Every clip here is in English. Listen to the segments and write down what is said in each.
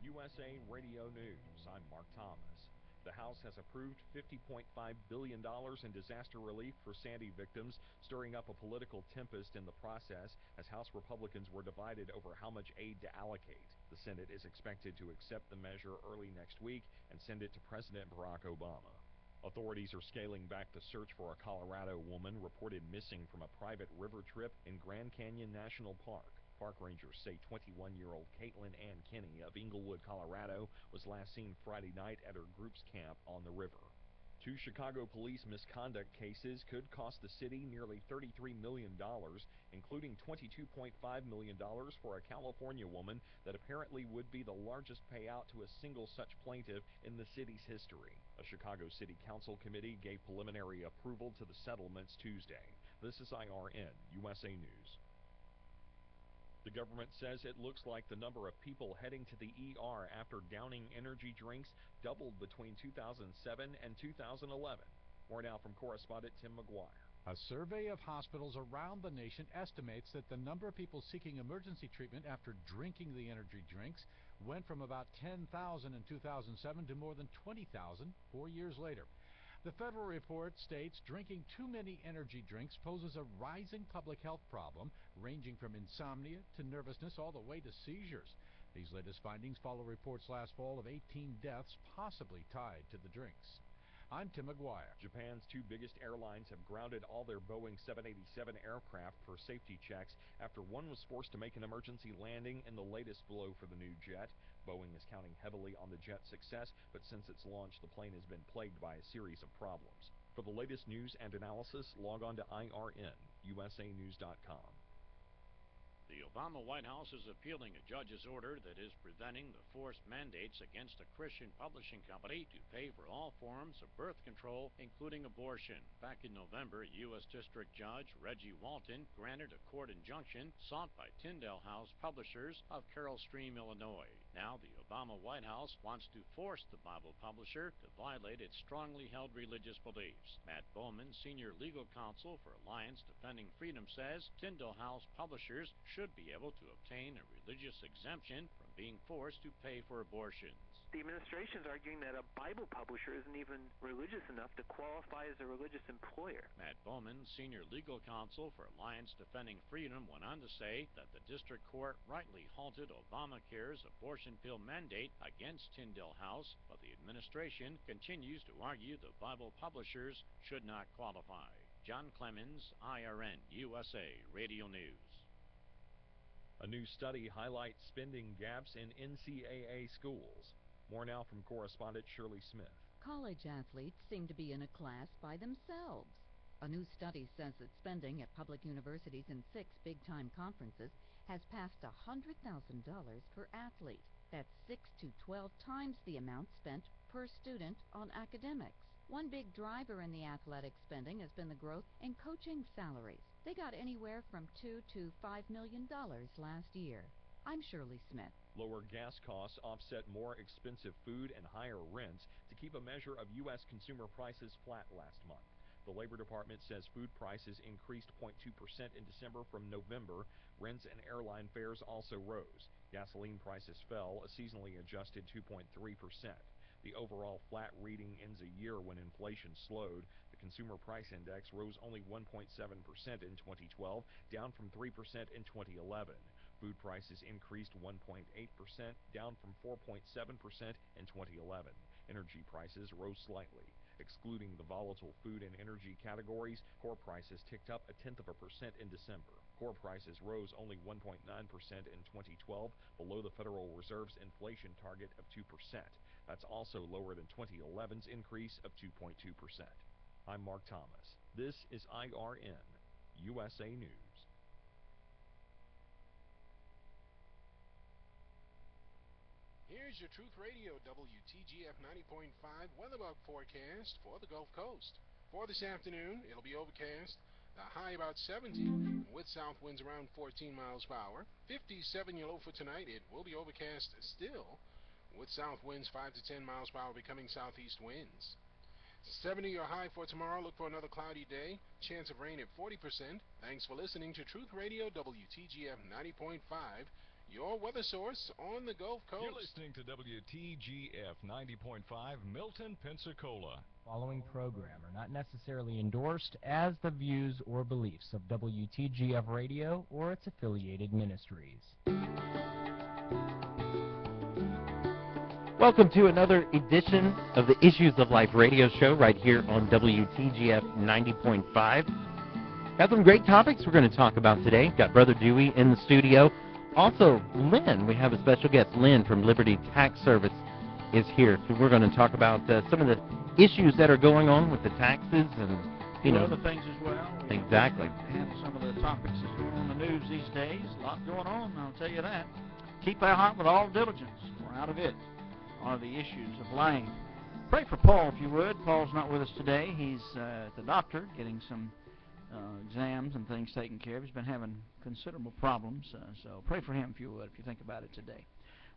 USA Radio News, I'm Mark Thomas. The House has approved $50.5 billion in disaster relief for Sandy victims, stirring up a political tempest in the process as House Republicans were divided over how much aid to allocate. The Senate is expected to accept the measure early next week and send it to President Barack Obama. Authorities are scaling back the search for a Colorado woman reported missing from a private river trip in Grand Canyon National Park. Park rangers say 21-year-old Caitlin Ann Kinney of Englewood, Colorado, was last seen Friday night at her group's camp on the river. 2 Chicago police misconduct cases could cost the city nearly $33 million, including $22.5 million for a California woman that apparently would be the largest payout to a single such plaintiff in the city's history. A Chicago City Council committee gave preliminary approval to the settlements Tuesday. This is IRN, USA News. The government says it looks like the number of people heading to the ER after downing energy drinks doubled between 2007 and 2011. More now from correspondent Tim McGuire. A survey of hospitals around the nation estimates that the number of people seeking emergency treatment after drinking the energy drinks went from about 10,000 in 2007 to more than 20,000 4 years later. The federal report states drinking too many energy drinks poses a rising public health problem, ranging from insomnia to nervousness all the way to seizures. These latest findings follow reports last fall of 18 deaths possibly tied to the drinks. I'm Tim McGuire. Japan's 2 biggest airlines have grounded all their Boeing 787 aircraft for safety checks after one was forced to make an emergency landing in the latest blow for the new jet. Boeing is counting heavily on the jet's success, but since its launch, the plane has been plagued by a series of problems. For the latest news and analysis, log on to IRN-USAnews.com. The Obama White House is appealing a judge's order that is preventing the forced mandates against a Christian publishing company to pay for all forms of birth control, including abortion. Back in November, U.S. District Judge Reggie Walton granted a court injunction sought by Tyndale House Publishers of Carroll Stream, Illinois. Now the Obama White House wants to force the Bible publisher to violate its strongly held religious beliefs. Matt Bowman, senior legal counsel for Alliance Defending Freedom, says Tyndale House Publishers should be able to obtain a religious exemption from being forced to pay for abortions. The administration is arguing that a Bible publisher isn't even religious enough to qualify as a religious employer. Matt Bowman, senior legal counsel for Alliance Defending Freedom, went on to say that the district court rightly halted Obamacare's abortion pill mandate against Tyndale House, but the administration continues to argue the Bible publishers should not qualify. John Clemens, IRN USA Radio News. A new study highlights spending gaps in NCAA schools. More now from correspondent Shirley Smith. College athletes seem to be in a class by themselves. A new study says that spending at public universities in 6 big-time conferences has passed $100,000 per athlete. That's 6 to 12 times the amount spent per student on academics. One big driver in the athletic spending has been the growth in coaching salaries. They got anywhere from $2 to $5 million last year. I'm Shirley Smith. Lower gas costs offset more expensive food and higher rents to keep a measure of U.S. consumer prices flat last month. The Labor Department says food prices increased 0.2% in December from November. Rents and airline fares also rose. Gasoline prices fell, a seasonally adjusted 2.3%. The overall flat reading ends a year when inflation slowed. The Consumer Price Index rose only 1.7% in 2012, down from 3% in 2011. Food prices increased 1.8%, down from 4.7% in 2011. Energy prices rose slightly. Excluding the volatile food and energy categories, core prices ticked up 0.1% in December. Core prices rose only 1.9% in 2012, below the Federal Reserve's inflation target of 2%. That's also lower than 2011's increase of 2.2%. I'm Mark Thomas. This is IRN, USA News. Here's your Truth Radio WTGF 90.5 weather bug forecast for the Gulf Coast. For this afternoon, it'll be overcast, the high about 70, with south winds around 14 miles per hour. 57 your low for tonight. It will be overcast still, with south winds 5 to 10 miles per hour becoming southeast winds. 70 your high for tomorrow. Look for another cloudy day. Chance of rain at 40%. Thanks for listening to Truth Radio WTGF 90.5, your weather source on the Gulf Coast. You're listening to WTGF 90.5 Milton, Pensacola. Following program are not necessarily endorsed as the views or beliefs of WTGF Radio or its affiliated ministries. Welcome to another edition of the Issues of Life radio show right here on WTGF 90.5. Got some great topics we're going to talk about today. Got Brother Dewey in the studio. Also, Lynn, we have a special guest. Lynn from Liberty Tax Service is here. So we're going to talk about some of the issues that are going on with the taxes and, you know, other things as well. Exactly. And some of the topics that are on the news these days. A lot going on, I'll tell you that. Keep our heart with all diligence. We're out of it. Are the issues of lying. Pray for Paul, if you would. Paul's not with us today. He's at the doctor getting some exams and things taken care of. He's been having considerable problems, so pray for him, if you would, if you think about it today.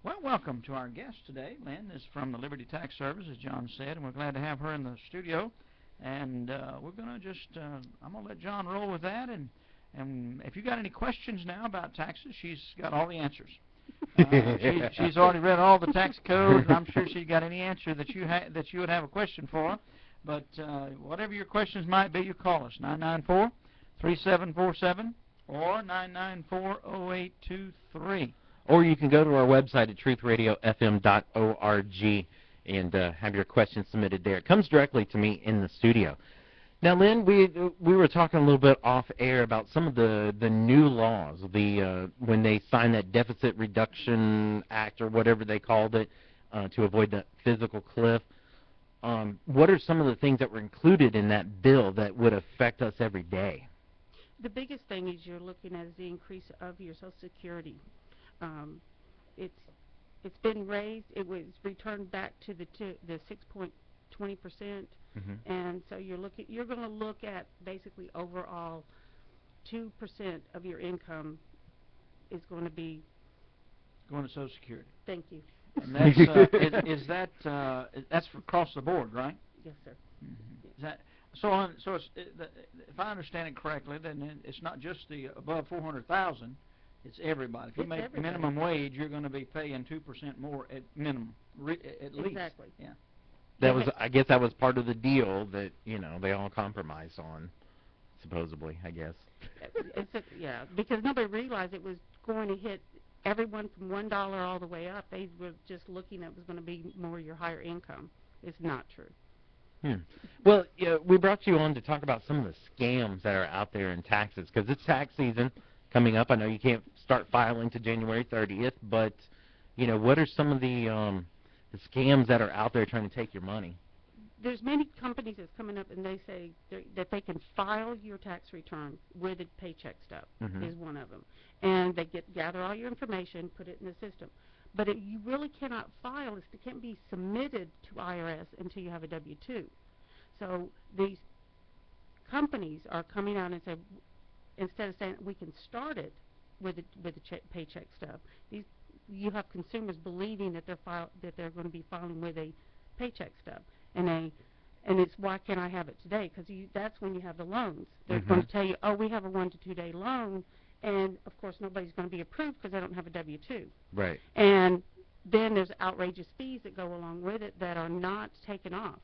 Well, welcome to our guest today. Lynn is from the Liberty Tax Service, as John said, and we're glad to have her in the studio. And we're going to just, I'm going to let John roll with that. And if you got any questions now about taxes, she's got all the answers. She's already read all the tax codes, and I'm sure she's got any answer that you would have a question for. But whatever your questions might be, you call us, 994-3747 or 994-0823. Or you can go to our website at truthradiofm.org and have your questions submitted there. It comes directly to me in the studio. Now, Lynn, we were talking a little bit off air about some of the new laws, when they signed that Deficit Reduction Act or whatever they called it to avoid the physical cliff. What are some of the things that were included in that bill that would affect us every day? The biggest thing is you're looking at is the increase of your Social Security. It's been raised. It was returned back to the 6.20%, and so you're going to look at basically overall 2% of your income is going to be going to Social Security. Thank you. And that's that's across the board, right? Yes, sir. Is that so? If I understand it correctly, then it's not just the above 400,000. It's everybody. If you make minimum wage, you're going to be paying 2% more at minimum, at least. Exactly. Yeah. That was, I guess, that was part of the deal that they all compromised on, supposedly. I guess. Yeah, because nobody realized it was going to hit everyone from $1 all the way up. They were just looking at it was going to be more your higher income. It's not true. Well, we brought you on to talk about some of the scams that are out there in taxes because it's tax season coming up. I know you can't start filing to January 30th, but what are some of the scams that are out there trying to take your money? There's many companies that's coming up and they say that they can file your tax return with the paycheck stub is one of them, and they gather all your information, put it in the system. But you really cannot file. It can't be submitted to IRS until you have a W-2. So these companies are coming out and say, instead of saying we can start it with the paycheck stub, you have consumers believing that they're going to be filing with a paycheck stub, and it's why can't I have it today? Because that's when you have the loans. They're going to tell you, oh, we have a 1 to 2 day loan, and of course nobody's going to be approved because they don't have a W-2. Right. And then there's outrageous fees that go along with it that are not taken off.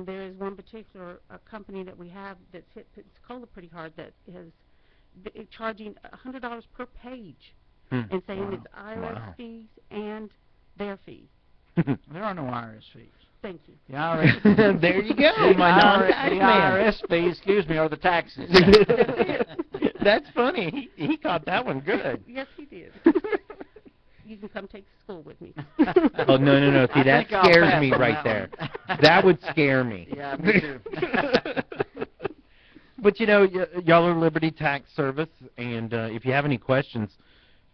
There is one particular company that we have that's hit Pensacola pretty hard that is charging $100 per page and saying it's IRS fees and their fees. There are no IRS fees. Thank you. The IRS there you go, my non-tax the man. IRS fees, excuse me, are the taxes. That's funny. He caught that one good. Yes, he did. You can come take school with me. Oh, no. See, that scares me right there. That would scare me. Yeah, me too. But, y'all are Liberty Tax Service, and if you have any questions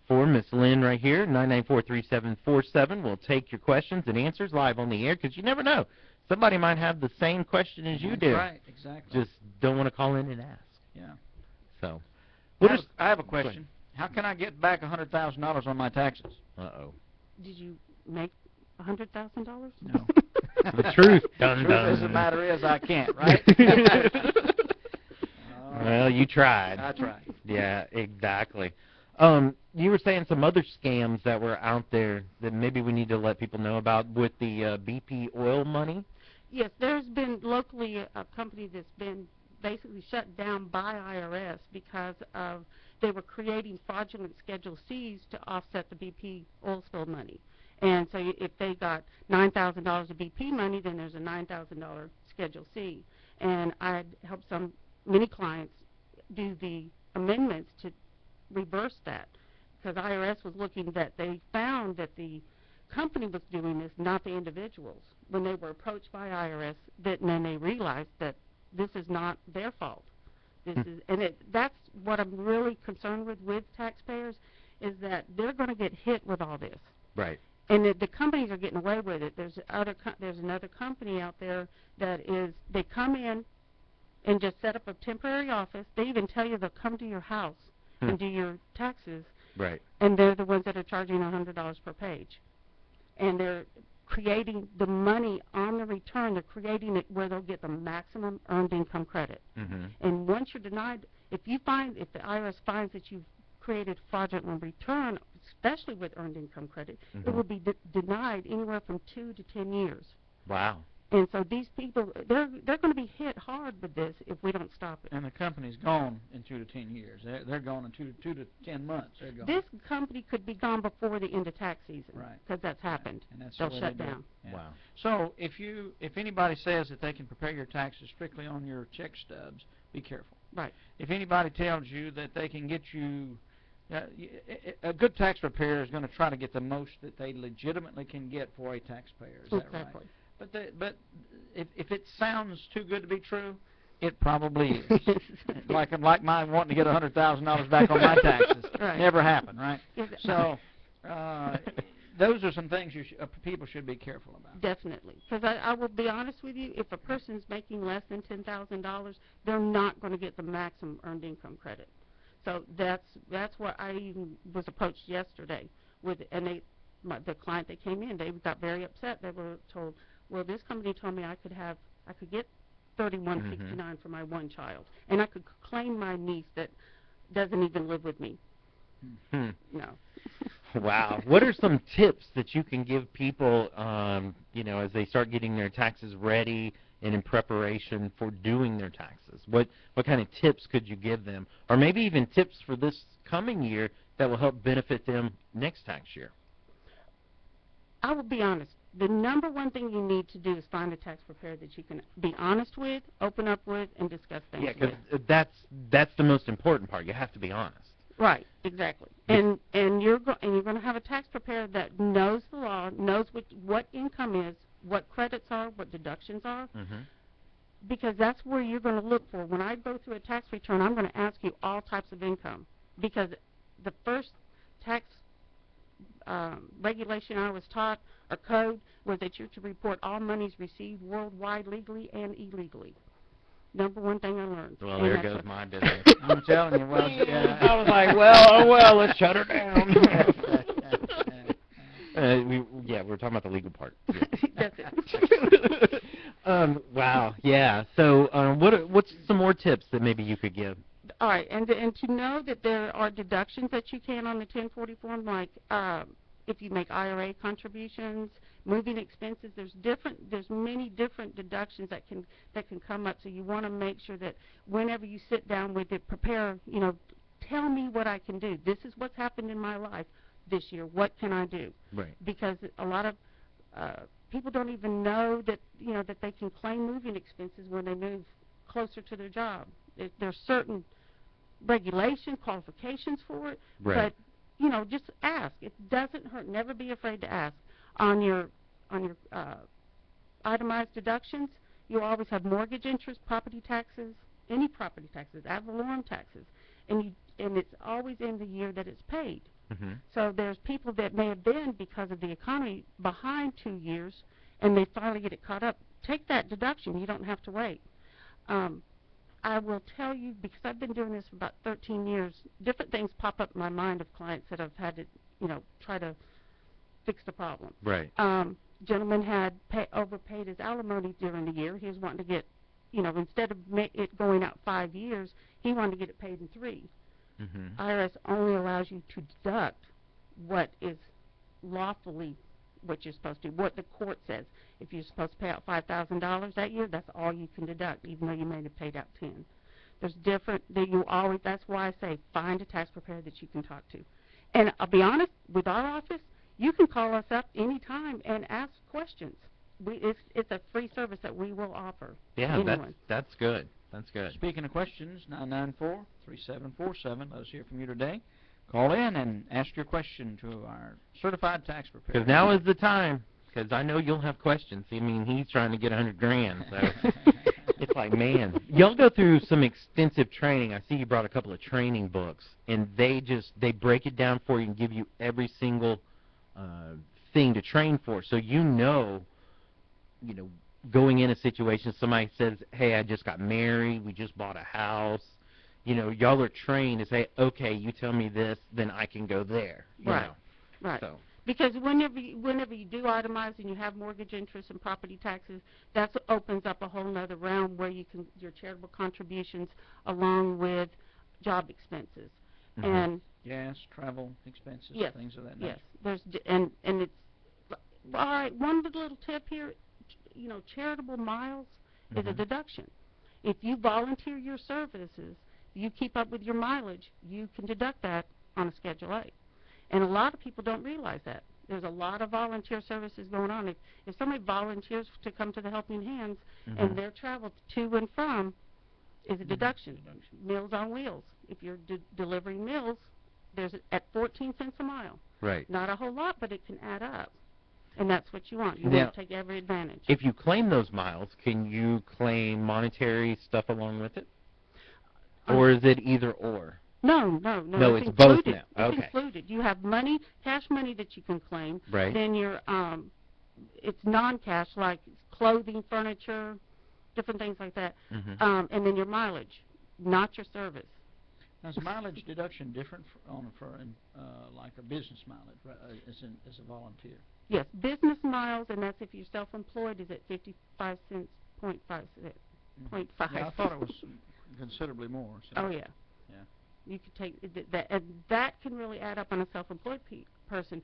for Miss Lynn right here, 994-3747, we'll take your questions and answers live on the air, because you never know. Somebody might have the same question as you do. Right, exactly. Just don't want to call in and ask. Yeah. So, I have a question. How can I get back $100,000 on my taxes? Uh-oh. Did you make $100,000? No. The truth. The truth of the matter is I can't, right? Well, you tried. I tried. Yeah, exactly. You were saying some other scams that were out there that maybe we need to let people know about with the BP oil money. Yes, there's been locally a company that's been basically shut down by IRS because of they were creating fraudulent Schedule Cs to offset the BP oil spill money. And so if they got $9,000 of BP money, then there's a $9,000 Schedule C. And I helped many clients do the amendments to reverse that, because IRS was looking that they found that the company was doing this, not the individuals. When they were approached by IRS, and then they realized that this is not their fault. That's what I'm really concerned with taxpayers, is that they're going to get hit with all this. Right. And the companies are getting away with it. There's another company out there that they come in and just set up a temporary office. They even tell you they'll come to your house and do your taxes. Right. And they're the ones that are charging $100 per page. And they're creating the money on the return. They're creating it where they'll get the maximum earned income credit. Mm-hmm. And once you're denied, if the IRS finds that you've created fraudulent return, especially with earned income credit, it will be denied anywhere from 2 to 10 years. Wow. And so these people, they're going to be hit hard with this if we don't stop it. And the company's gone in 2 to 10 years. They're gone in 2 to 10 months. They're gone. This company could be gone before the end of tax season. Right. Because that's happened. And that's They'll shut down. Yeah. Wow. So if anybody says that they can prepare your taxes strictly on your check stubs, be careful. Right. If anybody tells you that they can get you, a good tax preparer is going to try to get the most that they legitimately can get for a taxpayer. Is that Exactly. right? But if it sounds too good to be true, it probably is. like mine wanting to get $100,000 back on my taxes. Right. Never happened, right? So those are some things people should be careful about. Definitely. Because I will be honest with you, if a person's making less than $10,000, they're not going to get the maximum earned income credit. So that's what I even was approached yesterday with, and the client that came in, they got very upset. They were told, well, this company told me I could get $31.69 for my one child, and I could claim my niece that doesn't even live with me. No. Wow. What are some tips that you can give people, as they start getting their taxes ready and in preparation for doing their taxes? What kind of tips could you give them, or maybe even tips for this coming year that will help benefit them next tax year? I will be honest. The number one thing you need to do is find a tax preparer that you can be honest with, open up with, and discuss things with. Yeah, because that's the most important part. You have to be honest. Right, exactly. And you're going to have a tax preparer that knows the law, knows what income is, what credits are, what deductions are, because that's where you're going to look for. When I go through a tax return, I'm going to ask you all types of income, because the first tax regulation I was taught, or code, was that you're to report all monies received worldwide legally and illegally. Number one thing I learned. Well, there goes my business. I'm telling you. Well, I was like, well, let's shut her down. We're talking about the legal part. Yeah. That's it. Wow, yeah. So what's some more tips that maybe you could give? All right, and to know that there are deductions that you can on the 1040 form, like if you make IRA contributions, moving expenses. There's many different deductions that can come up. So you want to make sure that whenever you sit down with it, prepare. Tell me what I can do. This is what's happened in my life this year. What can I do? Right. Because a lot of people don't even know that that they can claim moving expenses when they move closer to their job. There's certain regulation qualifications for it, right. But just ask. It doesn't hurt. Never be afraid to ask. On your itemized deductions, you always have mortgage interest, property taxes, any property taxes, ad valorem taxes, and it's always in the year that it's paid. So there's people that may have been, because of the economy, behind 2 years, and they finally get it caught up. Take that deduction. You don't have to wait. I will tell you, because I've been doing this for about 13 years, different things pop up in my mind of clients that have had to, try to fix the problem. Right. Gentleman had overpaid his alimony during the year. He was wanting to get, instead of it going out 5 years, he wanted to get it paid in 3. IRS only allows you to deduct what is lawfully what you're supposed to, what the court says. If you're supposed to pay out $5,000 that year, that's all you can deduct, even though you may have paid out 10. There's different, that's why I say find a tax preparer that you can talk to. And I'll be honest, with our office, you can call us up anytime and ask questions. It's a free service that we will offer. Yeah, that's good. That's good. Speaking of questions, 994-3747. Let us hear from you today. Call in and ask your question to our certified tax preparer. Because now is the time. Because I know you'll have questions. I mean, he's trying to get $100,000, so it's like, man, y'all go through some extensive training. I see you brought a couple of training books, and they break it down for you and give you every single thing to train for, so you know, going in a situation, somebody says, hey, I just got married, we just bought a house, y'all are trained to say, okay, you tell me this, then I can go there. Right. So. Because whenever you do itemize and you have mortgage interest and property taxes, that opens up a whole other realm where you can your charitable contributions along with job expenses and gas, travel expenses, things of that nature. Yes, there's and it's all right. One little tip here, charitable miles is a deduction. If you volunteer your services, you keep up with your mileage, you can deduct that on a Schedule A. And a lot of people don't realize that. There's a lot of volunteer services going on. If somebody volunteers to come to the Helping Hands and their travel to and from is a deduction. Meals on Wheels. If you're delivering meals, there's at 14 cents a mile. Right. Not a whole lot, but it can add up. And that's what you want. You want to take every advantage. If you claim those miles, can you claim monetary stuff along with it? Or is it either or? No, it's both now. It's included. You have money, cash money that you can claim. Right. Then it's non-cash, like clothing, furniture, different things like that. And then your mileage, not your service. Now, is mileage deduction different for like a business mileage as a volunteer? Yes, business miles, and that's if you're self-employed, is at 55 cents, 0.5 cents. 0.5. Yeah, I thought it was considerably more. So. Oh, yeah. You could take that, and that can really add up on a self-employed person.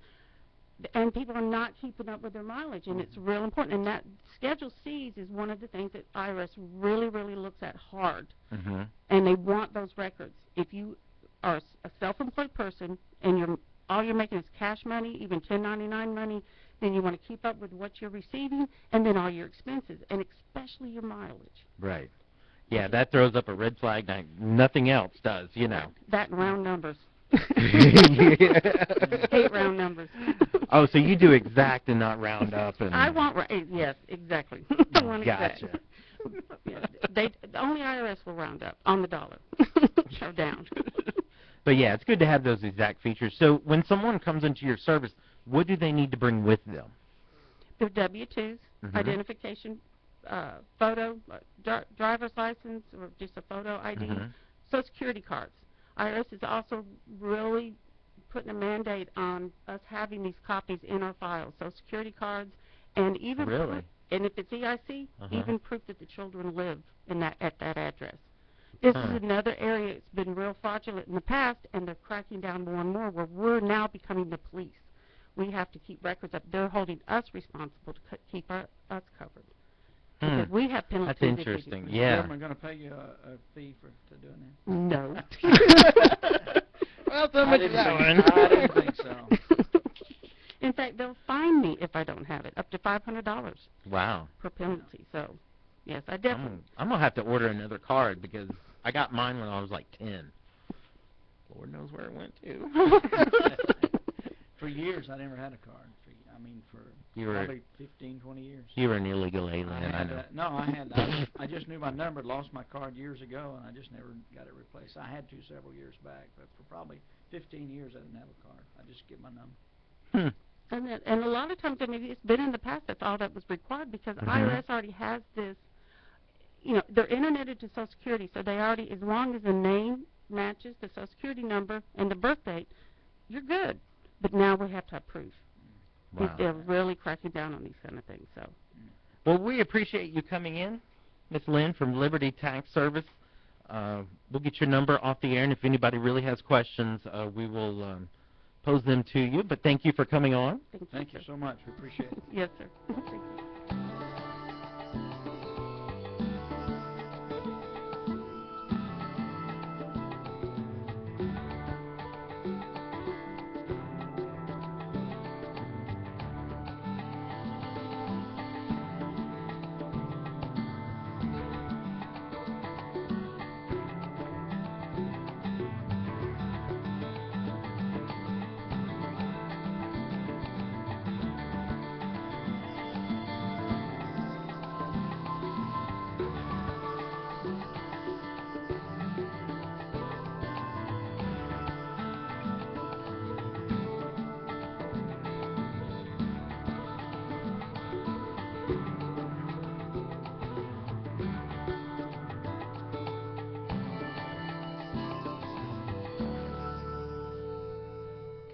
And people are not keeping up with their mileage, and it's real important. And that Schedule C's is one of the things that IRS really, really looks at hard. And they want those records. If you are a self-employed person and all you're making is cash money, even 1099 money, then you want to keep up with what you're receiving, and then all your expenses, and especially your mileage. Right. Yeah, that throws up a red flag like nothing else does, That and round numbers. Hate round numbers. Oh, so you do exact and not round up. And I want yes, exactly. I want gotcha. Only IRS will round up on the dollar or down. But yeah, it's good to have those exact features. So when someone comes into your service, what do they need to bring with them? Their W-2s, identification, photo, driver's license, or just a photo ID, Social Security cards. IRS is also really putting a mandate on us having these copies in our files, Social Security cards, and even proof, and if it's EIC, even proof that the children live at that address. This is another area that's been real fraudulent in the past, and they're cracking down more and more, where we're now becoming the police. We have to keep records up. They're holding us responsible to keep us covered. Because we have penalties. That's interesting. Is the government going to pay you a fee for doing that? No. Well, so much I didn't think so. In fact, they'll fine me if I don't have it, up to $500. Wow. Per penalty. So, yes, I definitely. I'm going to have to order another card because I got mine when I was like 10. Lord knows where it went to. For years, I never had a card. For probably 15, 20 years. You were an illegal alien, I know. I just knew my number, lost my card years ago, and I just never got it replaced. I had to several years back, but for probably 15 years, I didn't have a card. I just get my number. And a lot of times, it's been in the past, that's all that was required, because IRS already has this, they're interneted to Social Security, so they already, as long as the name matches the Social Security number and the birth date, you're good. But now we have to have proof. Wow. They're really cracking down on these kind of things. So, well, we appreciate you coming in, Miss Lynn from Liberty Tax Service. we'll get your number off the air, and if anybody really has questions, we will pose them to you. But thank you for coming on. Thank you so much. We appreciate it. Yes, sir. Thank you.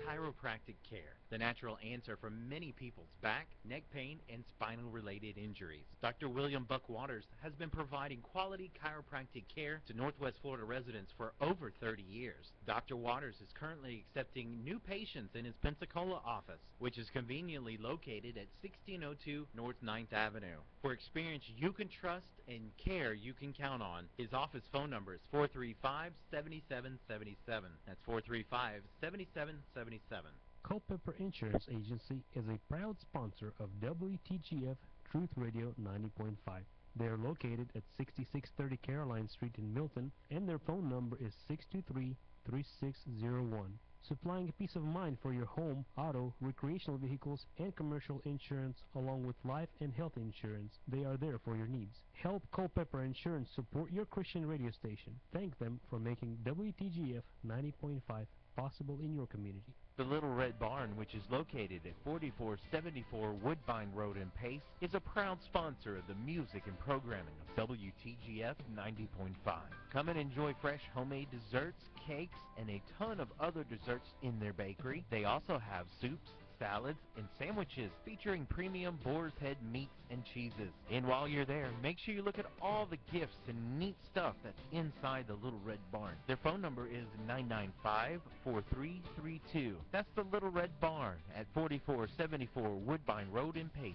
Chiropractic care, the natural answer for many people's back, neck pain, and spinal-related injuries. Dr. William Buck Waters has been providing quality chiropractic care to Northwest Florida residents for over 30 years. Dr. Waters is currently accepting new patients in his Pensacola office, which is conveniently located at 1602 North 9th Avenue. For experience you can trust and care you can count on, his office phone number is 435-7777. That's 435-7777. Culpeper Insurance Agency is a proud sponsor of WTGF Truth Radio 90.5. They are located at 6630 Caroline Street in Milton, and their phone number is 623-3601. Supplying peace of mind for your home, auto, recreational vehicles, and commercial insurance, along with life and health insurance. They are there for your needs. Help Culpeper Insurance support your Christian radio station. Thank them for making WTGF 90.5 possible in your community. The Little Red Barn, which is located at 4474 Woodbine Road in Pace, is a proud sponsor of the music and programming of WTGF 90.5. Come and enjoy fresh homemade desserts, cakes, and a ton of other desserts in their bakery. They also have soups, salads, and sandwiches featuring premium boar's head meats and cheeses. And while you're there, make sure you look at all the gifts and neat stuff that's inside the Little Red Barn. Their phone number is 995-4332. That's the Little Red Barn at 4474 Woodbine Road in Pace.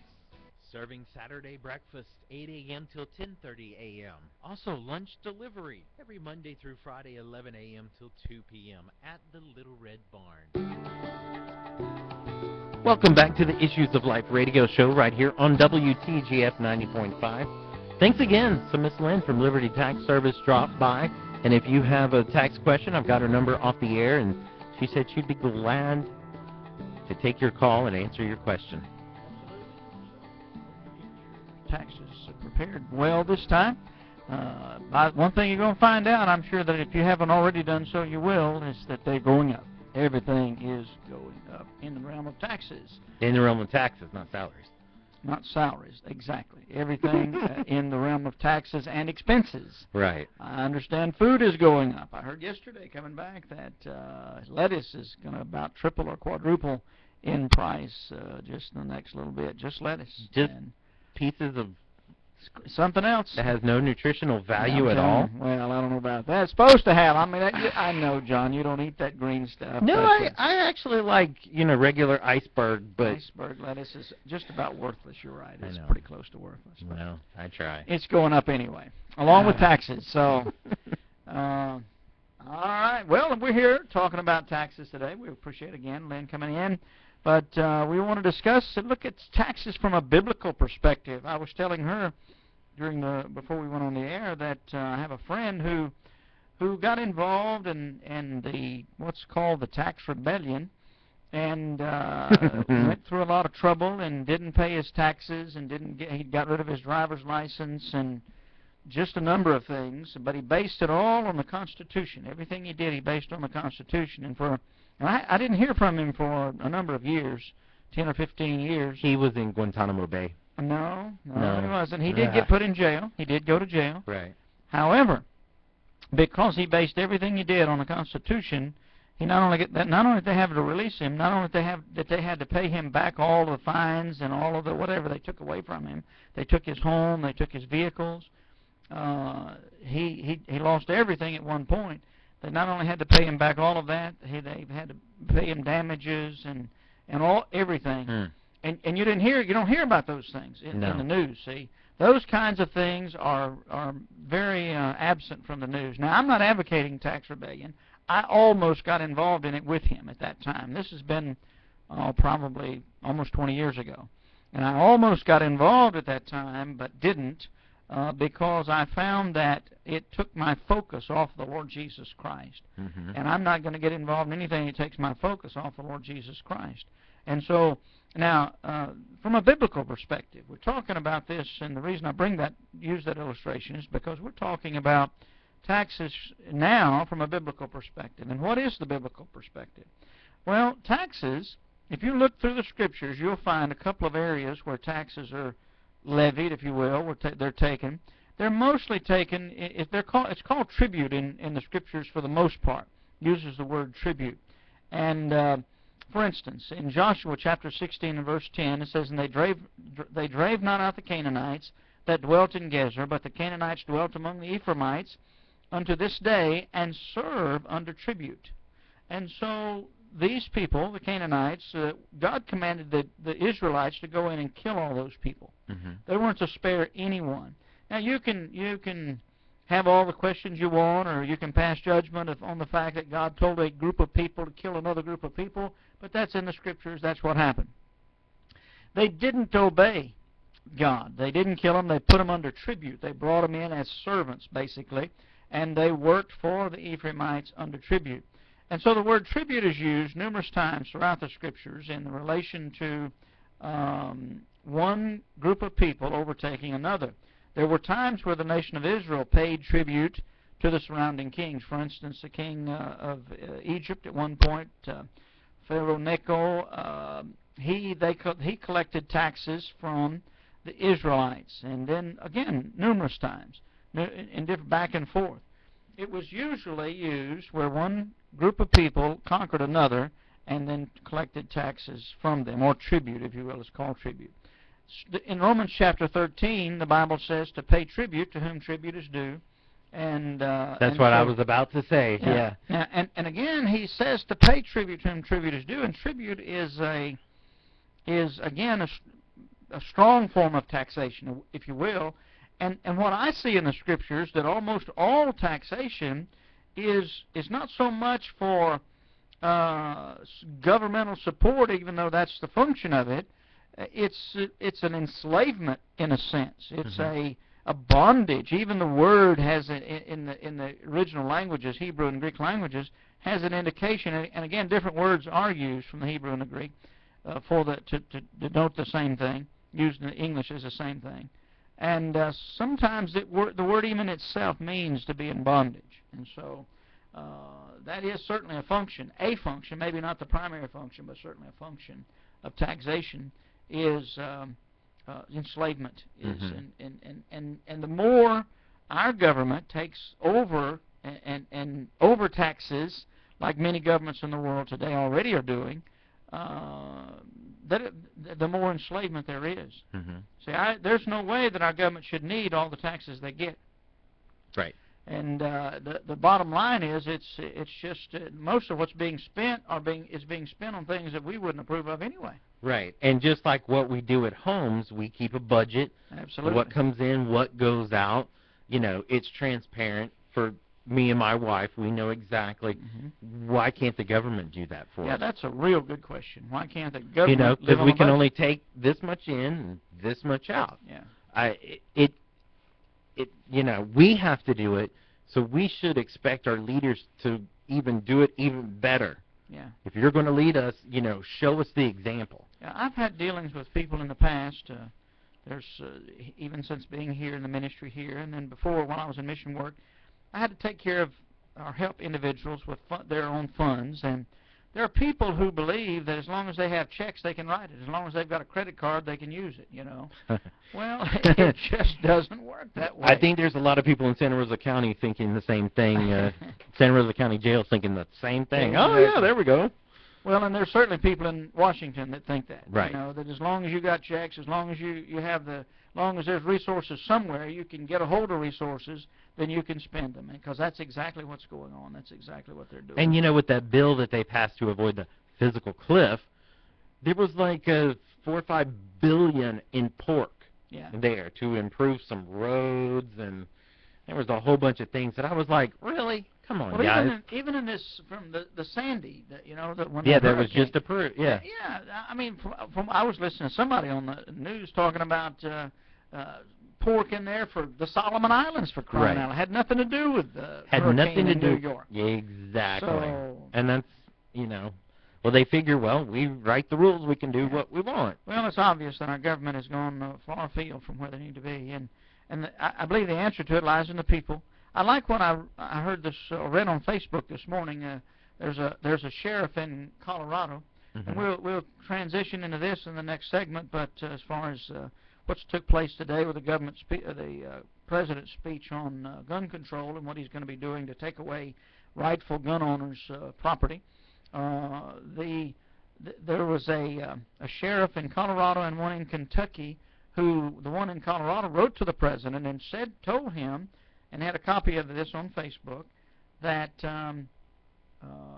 Serving Saturday breakfast 8 a.m. till 10:30 a.m. Also lunch delivery every Monday through Friday 11 a.m. till 2 p.m. at the Little Red Barn. Welcome back to the Issues of Life radio show right here on WTGF 90.5. Thanks again. So Miss Lynn from Liberty Tax Service dropped by, and if you have a tax question, I've got her number off the air, and she said she'd be glad to take your call and answer your question. Taxes prepared well this time. One thing you're going to find out, I'm sure that if you haven't already done so, you will, is that they're going up. Everything is going up in the realm of taxes. In the realm of taxes, not salaries. Not salaries, exactly. Everything in the realm of taxes and expenses. Right. I understand food is going up. I heard yesterday coming back that lettuce is going to about triple or quadruple in price just in the next little bit. Just lettuce. Just pieces of something else that has no nutritional value at all. Well, I don't know about that. It's supposed to have. I mean, I know, John, you don't eat that green stuff. No, I actually like, regular iceberg, but iceberg lettuce is just about worthless. You're right. It's I know. Pretty close to worthless. Well, I try. It's going up anyway, along with taxes. So, all right. Well, we're here talking about taxes today. We appreciate, again, Lynn coming in. But we want to discuss and look at taxes from a biblical perspective. I was telling her before we went on the air that I have a friend who got involved in the what's called the tax rebellion, and went through a lot of trouble and didn't pay his taxes and he got rid of his driver's license and just a number of things. But he based it all on the Constitution. Everything he did, he based on the Constitution. And I didn't hear from him for a number of years, 10 or 15 years. He was in Guantanamo Bay. No, he wasn't. He did get put in jail. He did go to jail. Right. However, because he based everything he did on the Constitution, he not only did they have to release him, not only that they had to pay him back all the fines and all of the whatever they took away from him. They took his home, they took his vehicles, he lost everything at one point. They not only had to pay him back all of that, they had to pay him damages and everything. And you don't hear about those things in the news. See, those kinds of things are very absent from the news. Now, I'm not advocating tax rebellion. I almost got involved in it with him at that time. This has been probably almost 20 years ago. And I almost got involved at that time, but didn't, because I found that it took my focus off the Lord Jesus Christ. And I'm not going to get involved in anything that takes my focus off the Lord Jesus Christ. And so, now, from a biblical perspective, we're talking about this, and the reason I use that illustration is because we're talking about taxes now from a biblical perspective. And what is the biblical perspective? Well, taxes, if you look through the Scriptures, you'll find a couple of areas where taxes are levied, if you will, where they're taken. They're mostly taken, it's called tribute in the Scriptures for the most part. It uses the word tribute. And for instance, in Joshua chapter 16 and verse 10, it says, "And they drave not out the Canaanites that dwelt in Gezer, but the Canaanites dwelt among the Ephraimites unto this day, and serve under tribute." And so these people, the Canaanites, God commanded the Israelites to go in and kill all those people. They weren't to spare anyone. Now, you can have all the questions you want, or you can pass judgment on the fact that God told a group of people to kill another group of people, but that's in the Scriptures. That's what happened. They didn't obey God. They didn't kill them. They put them under tribute. They brought them in as servants, basically, and they worked for the Ephraimites under tribute. And so the word tribute is used numerous times throughout the Scriptures in relation to one group of people overtaking another. There were times where the nation of Israel paid tribute to the surrounding kings. For instance, the king of Egypt at one point, Pharaoh Necho, he collected taxes from the Israelites, and then again numerous times, back and forth. It was usually used where one group of people conquered another and then collected taxes from them, or tribute, if you will. It's called tribute. In Romans chapter 13, the Bible says to pay tribute to whom tribute is due. And that's what I was about to say. Yeah. And again, he says to pay tribute to whom tribute is due, and tribute is again a strong form of taxation, if you will. And what I see in the Scriptures, that almost all taxation is not so much for governmental support, even though that's the function of it. It's an enslavement in a sense. It's a bondage. Even the word has in the original languages, Hebrew and Greek languages, has an indication. And again, different words are used from the Hebrew and the Greek to denote the same thing. Used in English as the same thing. And sometimes the word even itself means to be in bondage. And so that is certainly a function, maybe not the primary function, but certainly a function of taxation is enslavement. And the more our government takes over and overtaxes, like many governments in the world today already are doing, the more enslavement there is. See, there's no way that our government should need all the taxes they get. Right. And the bottom line is, it's just most of what's being spent is being spent on things that we wouldn't approve of anyway. Right. And just like what we do at homes, we keep a budget. Absolutely. What comes in, what goes out. You know, it's transparent for me and my wife. We know exactly. Why can't the government do that for us? Yeah, that's a real good question. Why can't the government? You know, because we can only take this much in and this much out. Yeah. You know, we have to do it, so we should expect our leaders to even do it even better. Yeah. If you're going to lead us, you know, show us the example. Yeah, I've had dealings with people in the past. There's even since being here in the ministry here, and then before when I was in mission work, I had to take care of or help individuals with their own funds. And there are people who believe that as long as they have checks, they can write it. As long as they've got a credit card, they can use it, you know. Well, it just doesn't work that way. I think there's a lot of people in Santa Rosa County thinking the same thing. Santa Rosa County Jail thinking the same thing. Exactly. Oh, yeah, there we go. Well, and there's certainly people in Washington that think that. Right. You know, that as long as you got checks, as long as you have the, as long as there's resources somewhere, you can get a hold of resources, then you can spend them. Because that's exactly what's going on. That's exactly what they're doing. And you know, with that bill that they passed to avoid the physical cliff, there was like $4 or $5 billion in pork there to improve some roads, and there was a whole bunch of things that I was like, really? Come on, guys. Even in this, from the Sandy, you know, that when that was just approved. Yeah. Yeah, I mean, from I was listening to somebody on the news talking about pork in there for the Solomon Islands, for crying out loud. Had nothing to do with had hurricane nothing to in do. New York. Exactly. So, and that's, you know, well, they figure, well, we write the rules, we can do what we want. Well, it's obvious that our government has gone far afield from where they need to be, and I believe the answer to it lies in the people. I like what I heard this read on Facebook this morning. There's a sheriff in Colorado, and we'll transition into this in the next segment. But as far as what's took place today with the president's speech on gun control and what he's going to be doing to take away rightful gun owners' property, there was a sheriff in Colorado and one in Kentucky who, the one in Colorado, wrote to the president and told him, and had a copy of this on Facebook, that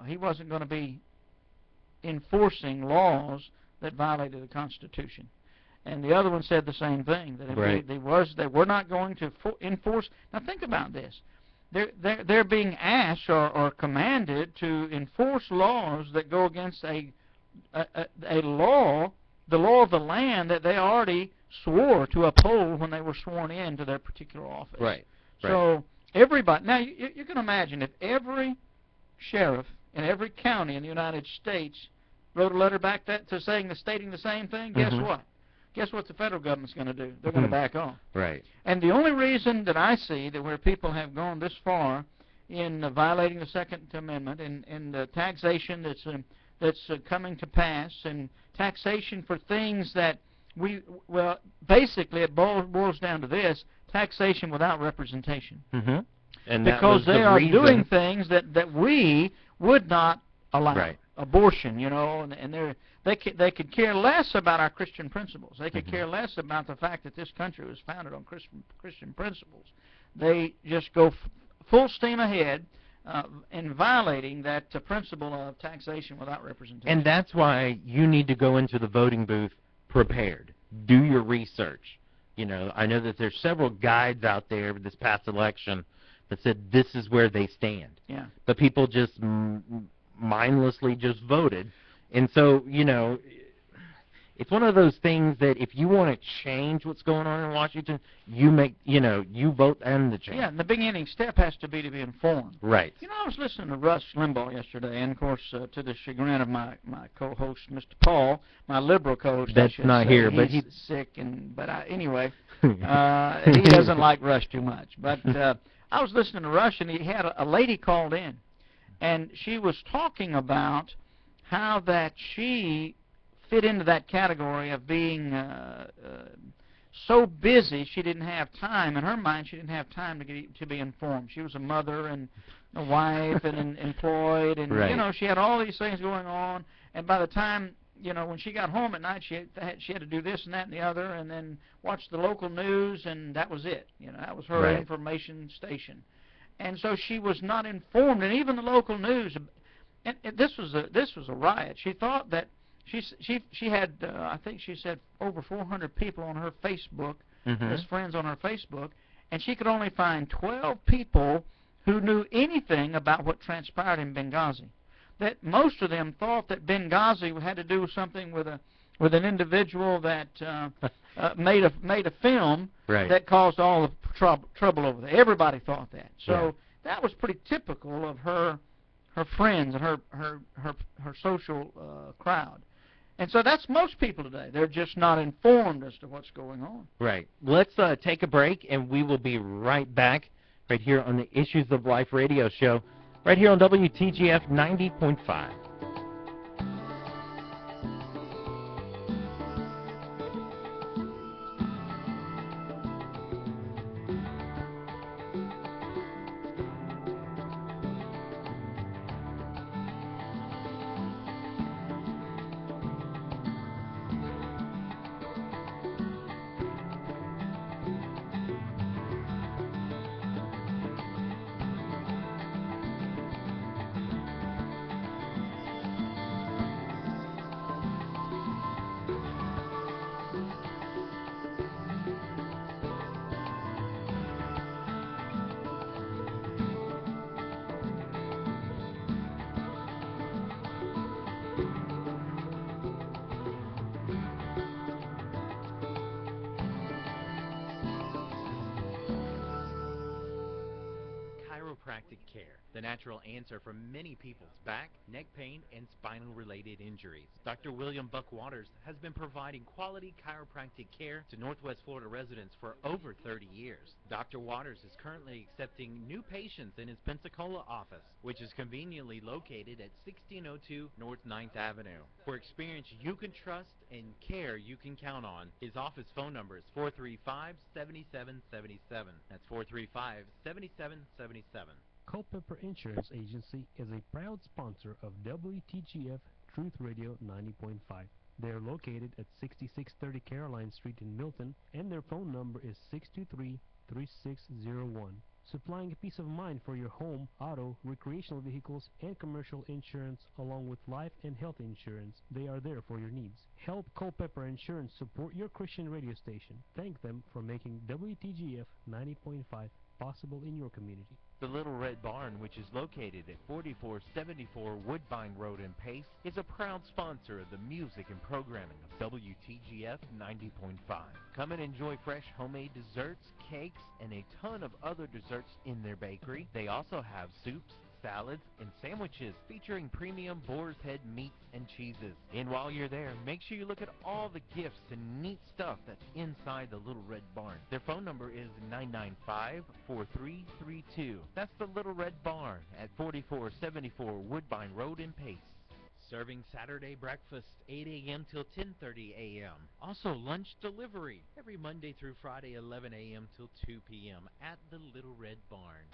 he wasn't going to be enforcing laws that violated the Constitution. And the other one said the same thing, that they were not going to enforce. Now think about this. They're being asked or commanded to enforce laws that go against a law, the law of the land that they already swore to uphold when they were sworn in to their particular office. Right. So everybody, now you can imagine if every sheriff in every county in the United States wrote a letter back stating the same thing, guess what? Guess what the federal government's going to do? They're going to back off. Right. And the only reason that I see that where people have gone this far in violating the Second Amendment and the taxation that's coming to pass, and taxation for things that basically it boils down to this: taxation without representation. And because they are doing things that we would not allow. Right. Abortion, you know, and they could care less about our Christian principles. They could care less about the fact that this country was founded on Christian principles. They just go full steam ahead in violating that principle of taxation without representation. And that's why you need to go into the voting booth prepared. Do your research. You know, I know that there's several guides out there this past election that said this is where they stand. Yeah. But people just mindlessly just voted. And so, you know, it's one of those things that if you want to change what's going on in Washington, you vote and the change. Yeah, and the beginning step has to be informed. Right. You know, I was listening to Rush Limbaugh yesterday, and of course, to the chagrin of my co-host, Mr. Paul, my liberal co-host. That's not here, but he's sick, anyway, he doesn't like Rush too much. But I was listening to Rush, and he had a lady called in, and she was talking about how that she fit into that category of being so busy she didn't have time. In her mind, she didn't have time to be informed. She was a mother and a wife and employed, and you know, she had all these things going on. And by the time, you know, when she got home at night, she had to do this and that and the other, and then watch the local news, and that was it. You know, that was her information station. And so she was not informed, and even the local news. And this was a riot. She thought that she had I think she said over 400 people on her Facebook as friends on her Facebook, and she could only find 12 people who knew anything about what transpired in Benghazi. That most of them thought that Benghazi had to do something with an individual that made a film that caused all the trouble over there. Everybody thought that. So that was pretty typical of her friends and her social crowd. And so that's most people today. They're just not informed as to what's going on. Right. Let's take a break, and we will be right back right here on the Issues of Life radio show, right here on WTGF 90.5. Care, the natural answer for many people's back, neck pain, and spinal-related injuries. Dr. William Buck Waters has been providing quality chiropractic care to Northwest Florida residents for over 30 years. Dr. Waters is currently accepting new patients in his Pensacola office, which is conveniently located at 1602 North 9th Avenue. For experience you can trust and care you can count on, his office phone number is 435-7777. That's 435-7777. Culpeper Insurance Agency is a proud sponsor of WTGF Truth Radio 90.5. They are located at 6630 Caroline Street in Milton, and their phone number is 623-3601. Supplying peace of mind for your home, auto, recreational vehicles, and commercial insurance, along with life and health insurance. They are there for your needs. Help Culpeper Insurance support your Christian radio station. Thank them for making WTGF 90.5 possible in your community. The Little Red Barn, which is located at 4474 Woodbine Road in Pace, is a proud sponsor of the music and programming of WTGF 90.5. Come and enjoy fresh homemade desserts, cakes, and a ton of other desserts in their bakery. They also have soups, salads, and sandwiches featuring premium boar's head meats and cheeses. And while you're there, make sure you look at all the gifts and neat stuff that's inside the Little Red Barn. Their phone number is 995-4332. That's the Little Red Barn at 4474 Woodbine Road in Pace. Serving Saturday breakfast 8 a.m. till 10:30 a.m. Also lunch delivery every Monday through Friday 11 a.m. till 2 p.m. at the Little Red Barn.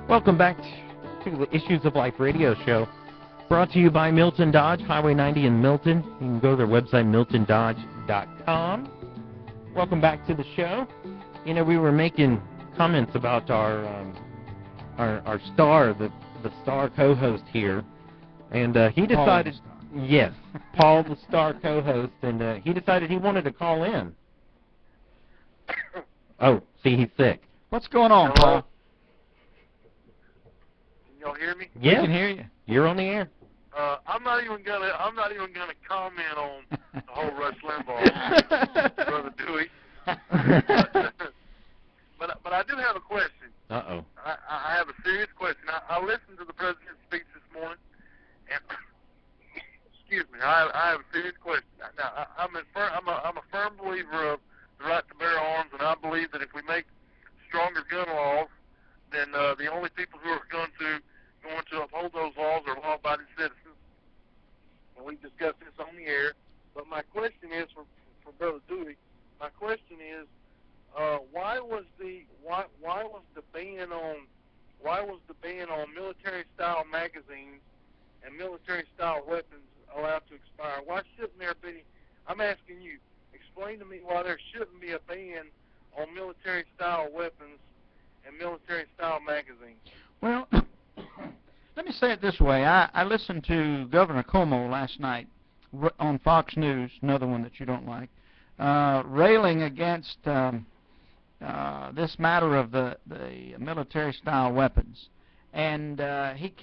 Welcome back to the Issues of Life radio show, brought to you by Milton Dodge, Highway 90 in Milton. You can go to their website, miltondodge.com. Welcome back to the show. You know, we were making comments about our star, the star co-host here, and he decided, yes, Paul, the star co-host, and he decided he wanted to call in. Oh, see, he's sick. What's going on, Paul? Y'all hear me? Yeah, we can hear you. You're on the air. I'm not even gonna comment on the whole Rush Limbaugh, Brother Dewey. But I do have a question. Uh-oh. I have a serious question. I listened to the president's speech this morning, and excuse me, I have a serious question. Now, I'm a firm believer of the right to bear arms, and I believe that if we make stronger gun laws, then the only people who are going to uphold those laws are law-abiding citizens. And we discussed this on the air. But my question is for Brother Dewey. My question is, why was the ban on military-style magazines and military-style weapons allowed to expire? Why shouldn't there be? I'm asking you. Explain to me why there shouldn't be a ban on military-style weapons and military-style magazines. Well, let me say it this way. I listened to Governor Cuomo last night on Fox News, another one that you don't like, railing against this matter of the military-style weapons. And he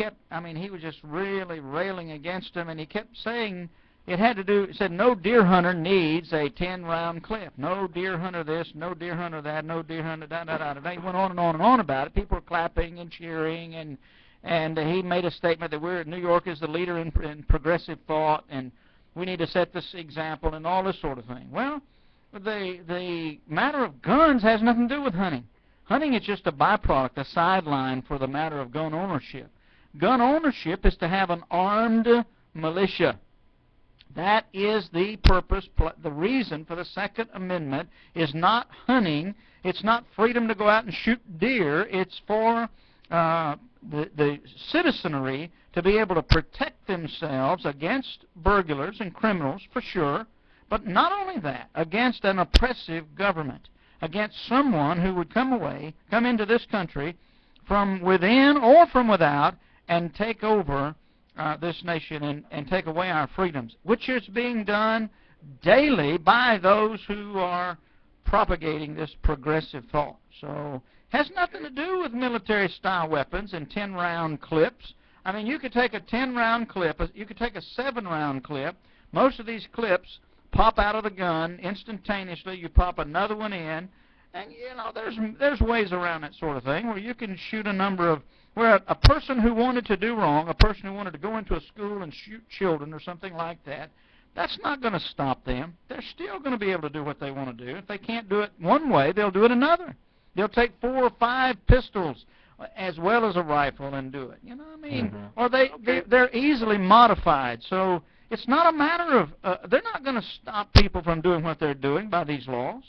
was just really railing against them, and he kept saying it had to do, it said no deer hunter needs a 10-round clip. No deer hunter this, no deer hunter that, no deer hunter da-da-da-da. He went on and on and on about it. People were clapping and cheering, and he made a statement that New York is the leader in progressive thought, and we need to set this example and all this sort of thing. Well, the matter of guns has nothing to do with hunting. Hunting is just a byproduct, a sideline for the matter of gun ownership. Gun ownership is to have an armed militia. That is the purpose, the reason for the Second Amendment is not hunting. It's not freedom to go out and shoot deer. It's for the citizenry to be able to protect themselves against burglars and criminals, for sure, but not only that, against an oppressive government, against someone who would come into this country from within or from without and take over this nation and take away our freedoms, which is being done daily by those who are propagating this progressive thought. So it has nothing to do with military-style weapons and 10-round clips. I mean, you could take a 10-round clip, you could take a 7-round clip. Most of these clips pop out of the gun instantaneously. You pop another one in, And there's ways around that sort of thing where you can shoot where a person who wanted to do wrong, a person who wanted to go into a school and shoot children or something like that, that's not going to stop them. They're still going to be able to do what they want to do. If they can't do it one way, they'll do it another. They'll take 4 or 5 pistols as well as a rifle and do it. You know what I mean? Or they're easily modified. So it's not a matter of they're not going to stop people from doing what they're doing by these laws.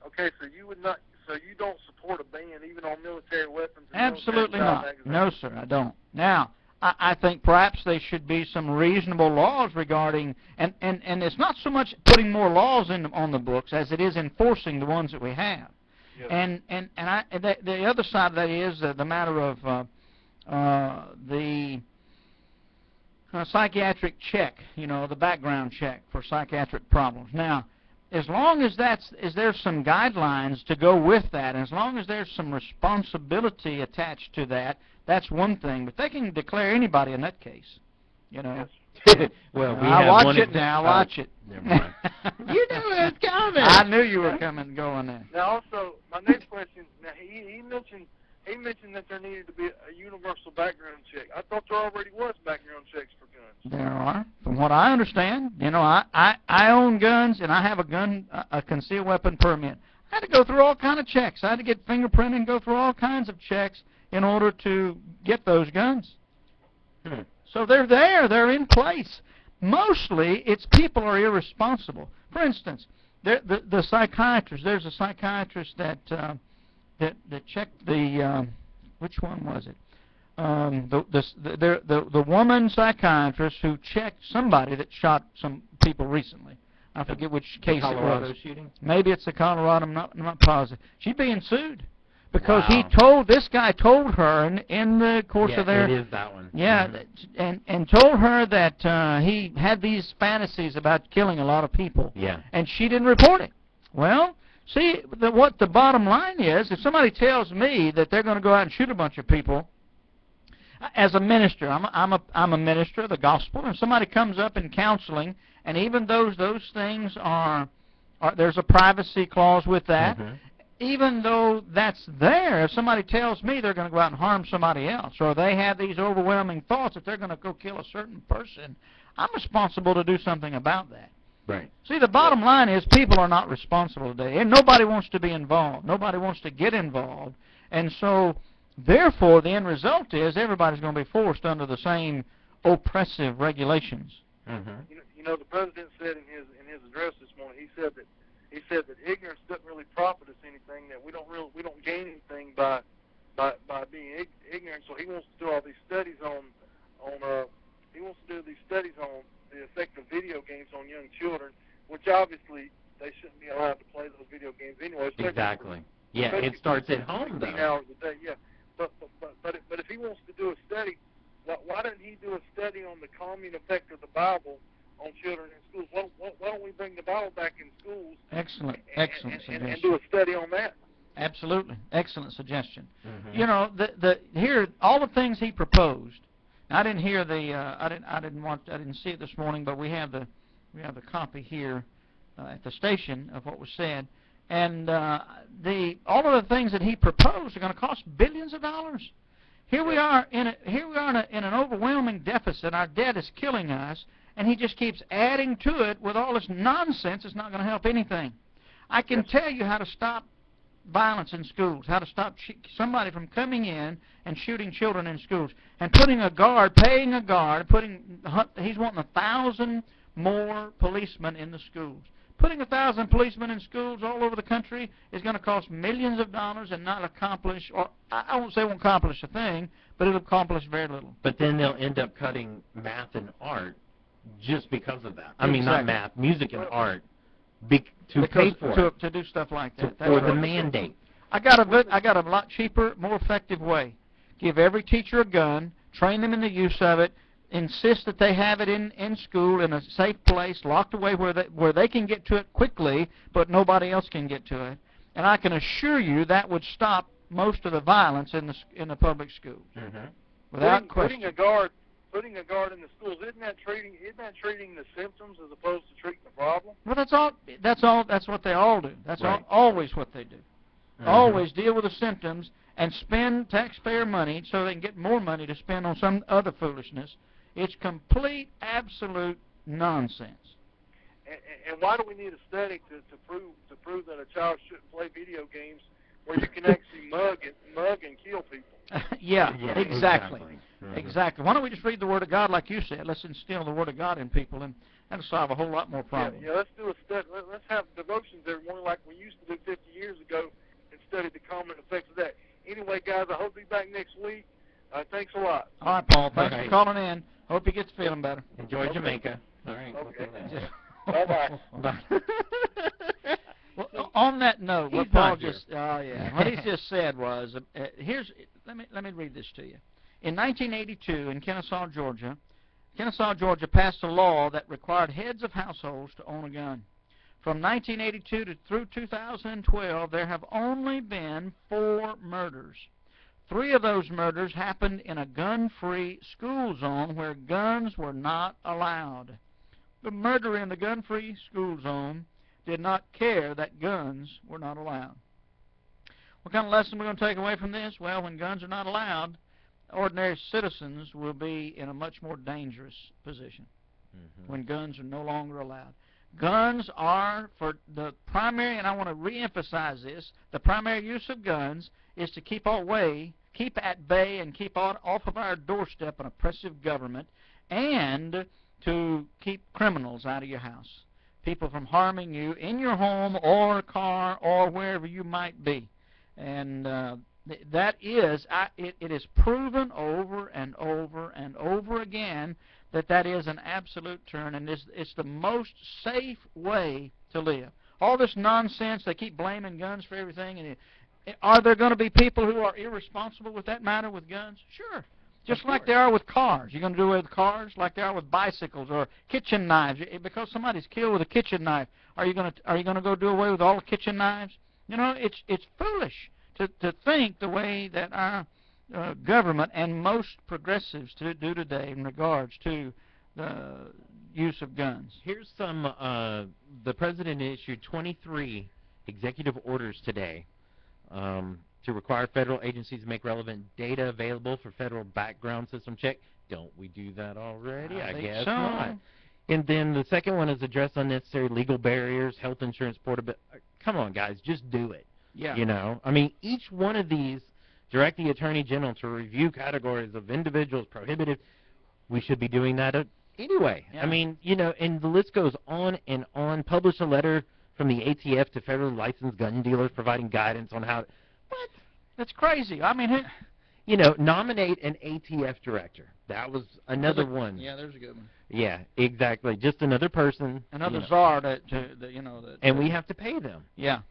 Okay, so you would not. So you don't support a ban even on military weapons? Absolutely not. No, sir, I don't. Now, I think perhaps there should be some reasonable laws regarding, and it's not so much putting more laws on the books as it is enforcing the ones that we have. Yes. And the other side of that is the matter of the psychiatric check, the background check for psychiatric problems. Now, as long as there's some guidelines to go with that, and as long as there's some responsibility attached to that, that's one thing. But they can declare anybody in that case, Well, watch it now. Watch it. Never mind. You knew it was coming. I knew you were going there. Now, also, my next question. Now, he mentioned that there needed to be a universal background check. I thought there already was background checks for guns. There are, from what I understand. I own guns, and I have a concealed weapon permit. I had to go through all kinds of checks. I had to get fingerprinted and go through all kinds of checks in order to get those guns. So they're there. They're in place. Mostly, it's people are irresponsible. For instance, the psychiatrist. There's a psychiatrist that checked the which one was it? The woman psychiatrist who checked somebody that shot some people recently. I forget which case it was. Colorado shooting? Maybe it's the Colorado. I'm not positive. She's being sued because Wow. this guy told her in the course of their it is that one. yeah, and told her that he had these fantasies about killing a lot of people. Yeah. And she didn't report it. Well, see, what the bottom line is, if somebody tells me that they're going to go out and shoot a bunch of people, as a minister, I'm a minister of the gospel, and somebody comes up in counseling, and even those things are there's a privacy clause with that. Even though that's there, if somebody tells me they're going to go out and harm somebody else, or they have these overwhelming thoughts that they're going to go kill a certain person, I'm responsible to do something about that. Right. See, the bottom line is people are not responsible today, and nobody wants to be involved. Nobody wants to get involved. And so, therefore, the end result is everybody's going to be forced under the same oppressive regulations. The president said in his address this morning, he said that ignorance doesn't really profit us anything, that we don't gain anything by being ignorant. So he wants to do all these studies on the effect of video games on young children, which obviously they shouldn't be allowed to play those video games anyway. Exactly. Yeah, it starts at home, though. 16 hours a day, yeah. But if he wants to do a study, why doesn't he do a study on the calming effect of the Bible on children in schools? Why don't we bring the Bible back in schools? Excellent suggestion. And do a study on that. Absolutely, excellent suggestion. Here all the things he proposed. I didn't hear I didn't see it this morning, but we have the copy here at the station of what was said. And all of the things that he proposed are going to cost billions of dollars. Here we are in an overwhelming deficit. Our debt is killing us, and he just keeps adding to it with all this nonsense. It's not going to help anything. I can tell you how to stop violence in schools, how to stop somebody from coming in and shooting children in schools, and paying a guard. He's wanting 1,000 more policemen in the schools. Putting 1,000 policemen in schools all over the country is going to cost millions of dollars and not accomplish, or I won't say it won't accomplish a thing, but it'll accomplish very little. But then they'll end up cutting math and art just because of that. I mean, not math, music and art, pay for it. To do stuff like that. Or the mandate. I got a lot cheaper, more effective way. Give every teacher a gun, train them in the use of it, insist that they have it in school in a safe place, locked away where they can get to it quickly, but nobody else can get to it. And I can assure you that would stop most of the violence in the public schools, without question. putting a guard in the schools, isn't that treating the symptoms as opposed to treating the problem? Well, that's what they all do. That's Right. always what they do. Always deal with the symptoms and spend taxpayer money so they can get more money to spend on some other foolishness. It's complete, absolute nonsense. And why do we need a study to prove that a child shouldn't play video games where you can actually mug and kill people? Yeah, exactly. Exactly. Why don't we just read the Word of God like you said? Let's instill the Word of God in people, and that'll solve a whole lot more problems. Yeah, let's do a study. Let's have devotions every morning like we used to do 50 years ago and study the common effects of that. Anyway, guys, I hope to be back next week. Thanks a lot. All right, Paul. Thanks for calling in. Hope you get feeling better. Enjoy Jamaica. All right. Okay. Bye-bye. Bye. Well, on that note, what Paul just what he just said was let me read this to you. In 1982, in Kennesaw, Georgia, passed a law that required heads of households to own a gun. From 1982 through 2012, there have only been 4 murders. 3 of those murders happened in a gun-free school zone where guns were not allowed. The murderer in the gun-free school zone did not care that guns were not allowed. What kind of lesson are we going to take away from this? Well, when guns are not allowed, ordinary citizens will be in a much more dangerous position when guns are no longer allowed. Guns are, for the primary, and I want to reemphasize this, the primary use of guns is to keep at bay and keep off of our doorstep an oppressive government, and to keep criminals out of your house, people from harming you in your home or car or wherever you might be. And that is, it is proven over and over and over again that is an absolute turn, and it's the most safe way to live. All this nonsense, they keep blaming guns for everything, and are there going to be people who are irresponsible with that matter with guns? Sure. Just like they are with cars. You're going to do away with cars like they are with bicycles or kitchen knives. Because somebody's killed with a kitchen knife, are you going to go do away with all the kitchen knives? You know, it's foolish to think the way that our government and most progressives do today in regards to the use of guns. Here's some, the President issued 23 executive orders today to require federal agencies to make relevant data available for federal background system check. Don't we do that already? I guess so. Not. And then the second one is address unnecessary legal barriers, health insurance portability. Come on, guys, just do it. Yeah. You know, I mean, each one of these direct the Attorney General to review categories of individuals prohibited. We should be doing that anyway. Yeah. I mean, you know, and the list goes on and on. Publish a letter from the ATF to federally licensed gun dealers providing guidance on how. What? That's crazy. I mean, you know, nominate an ATF director. That was another one. Yeah, there's a good one. Yeah, exactly. Just another person. Another czar that and we have to pay them. Yeah.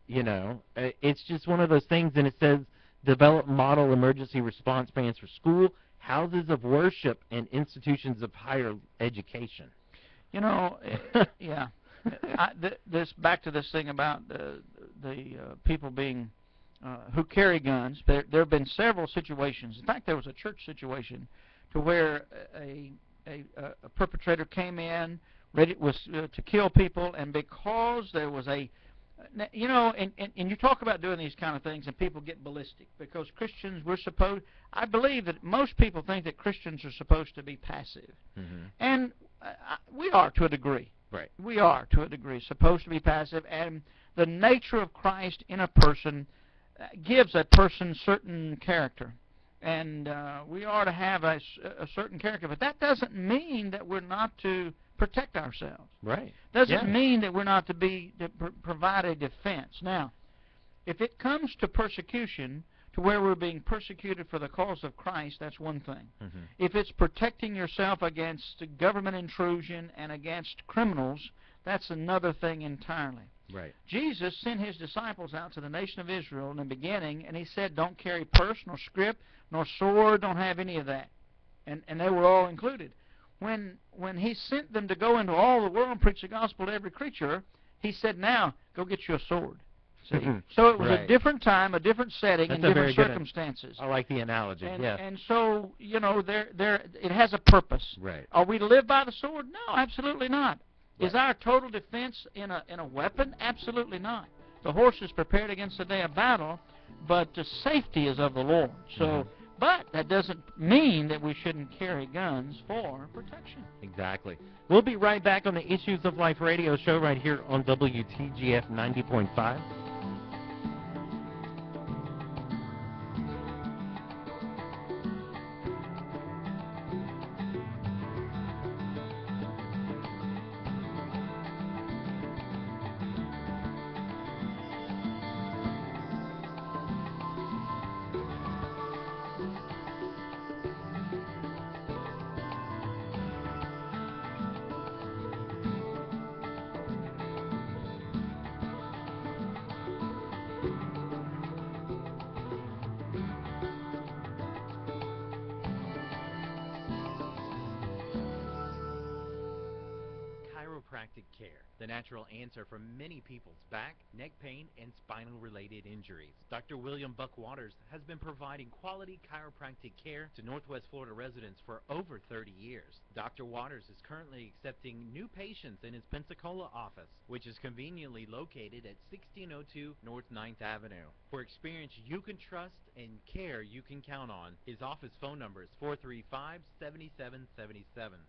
You know, it's just one of those things, and it says develop model emergency response plans for school, houses of worship, and institutions of higher education. You know, yeah. This back to this thing about the people being who carry guns. There have been several situations. In fact, there was a church situation to where a perpetrator came in ready to kill people, and because there was and you talk about doing these kind of things and people get ballistic because Christians, I believe that most people think that Christians are supposed to be passive. And we are to a degree. Right. We are to a degree supposed to be passive, and the nature of Christ in a person gives a person certain character. And we are to have a certain character, but that doesn't mean that we're not to protect ourselves. Right. Doesn't mean that we're not to provide a defense. Now, if it comes to persecution, to where we're being persecuted for the cause of Christ, that's one thing. If it's protecting yourself against government intrusion and against criminals, that's another thing entirely. Right. Jesus sent his disciples out to the nation of Israel in the beginning, and he said, don't carry purse, nor scrip, nor sword, don't have any of that. And they were all included. When he sent them to go into all the world and preach the gospel to every creature, he said, now, go get you a sword. See? So it was Right. a different time, a different setting, That's and a different very good circumstances. I like the analogy. And, Yeah. and so, you know, it has a purpose. Right. Are we to live by the sword? No, absolutely not. Is our total defense in a weapon? Absolutely not. The horse is prepared against the day of battle, but the safety is of the Lord. So, but that doesn't mean that we shouldn't carry guns for protection. Exactly. We'll be right back on the Issues of Life radio show right here on WTGF 90.5. Chiropractic care, the natural answer for many people's back, neck pain, and spinal-related injuries. Dr. William Buck Waters has been providing quality chiropractic care to Northwest Florida residents for over 30 years. Dr. Waters is currently accepting new patients in his Pensacola office, which is conveniently located at 1602 North 9th Avenue. For experience you can trust and care you can count on, his office phone number is 435-7777.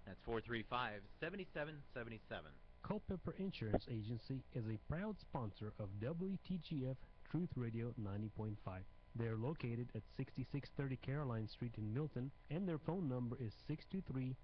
That's 435-7777. Culpeper Insurance Agency is a proud sponsor of WTGF Truth Radio 90.5. They are located at 6630 Caroline Street in Milton, and their phone number is 623-3601.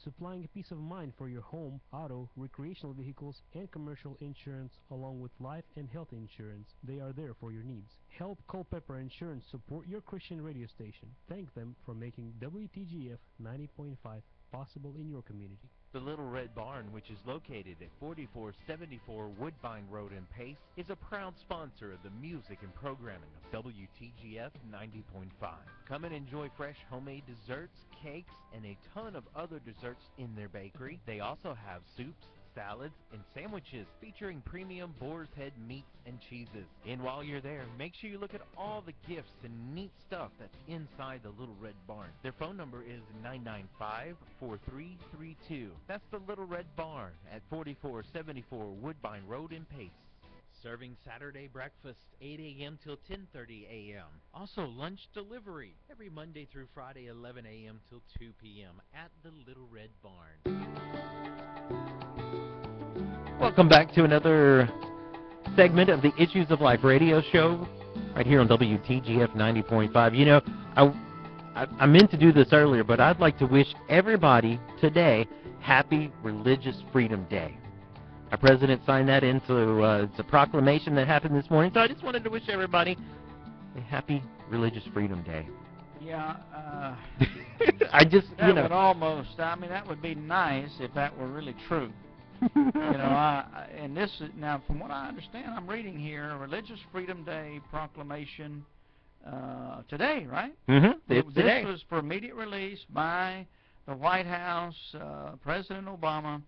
Supplying peace of mind for your home, auto, recreational vehicles, and commercial insurance, along with life and health insurance. They are there for your needs. Help Culpeper Insurance support your Christian radio station. Thank them for making WTGF 90.5 possible in your community. The Little Red Barn, which is located at 4474 Woodbine Road in Pace, is a proud sponsor of the music and programming of WTGF 90.5. Come and enjoy fresh homemade desserts, cakes, and a ton of other desserts in their bakery. They also have soups, salads, and sandwiches featuring premium boar's head meats and cheeses. And while you're there, make sure you look at all the gifts and neat stuff that's inside the Little Red Barn. Their phone number is 995-4332. That's the Little Red Barn at 4474 Woodbine Road in Pace. Serving Saturday breakfast 8 a.m. till 10:30 a.m. Also lunch delivery every Monday through Friday 11 a.m. till 2 p.m. at the Little Red Barn. Welcome back to another segment of the Issues of Life radio show right here on WTGF 90.5. You know, I meant to do this earlier, but I'd like to wish everybody today Happy Religious Freedom Day. Our president signed that into it's a proclamation that happened this morning, so I just wanted to wish everybody a Happy Religious Freedom Day. Yeah, I just, that you know. would almost, I mean, that would be nice if that were really true. You know, and this is, now from what I understand, I'm reading here, Religious Freedom Day proclamation today, right? Mm-hmm. This Today. was for immediate release by the White House. President Obama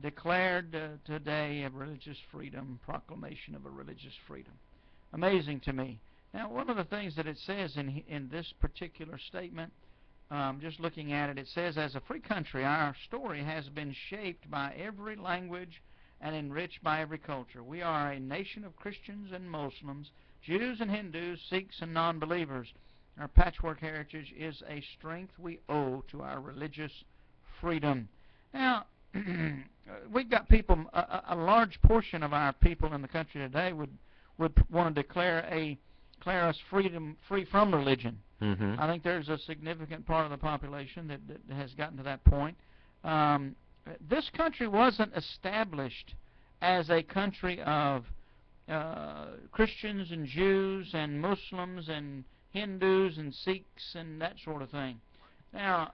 declared today a religious freedom, proclamation of a religious freedom. Amazing to me. Now, one of the things that it says in this particular statement, just looking at it, it says, as a free country, our story has been shaped by every language and enriched by every culture. We are a nation of Christians and Muslims, Jews and Hindus, Sikhs and non-believers. Our patchwork heritage is a strength we owe to our religious freedom. Now, we've got people, a large portion of our people in the country today would want to declare us free from religion. Mm-hmm. I think there's a significant part of the population that has gotten to that point. This country wasn't established as a country of Christians and Jews and Muslims and Hindus and Sikhs and that sort of thing. Now,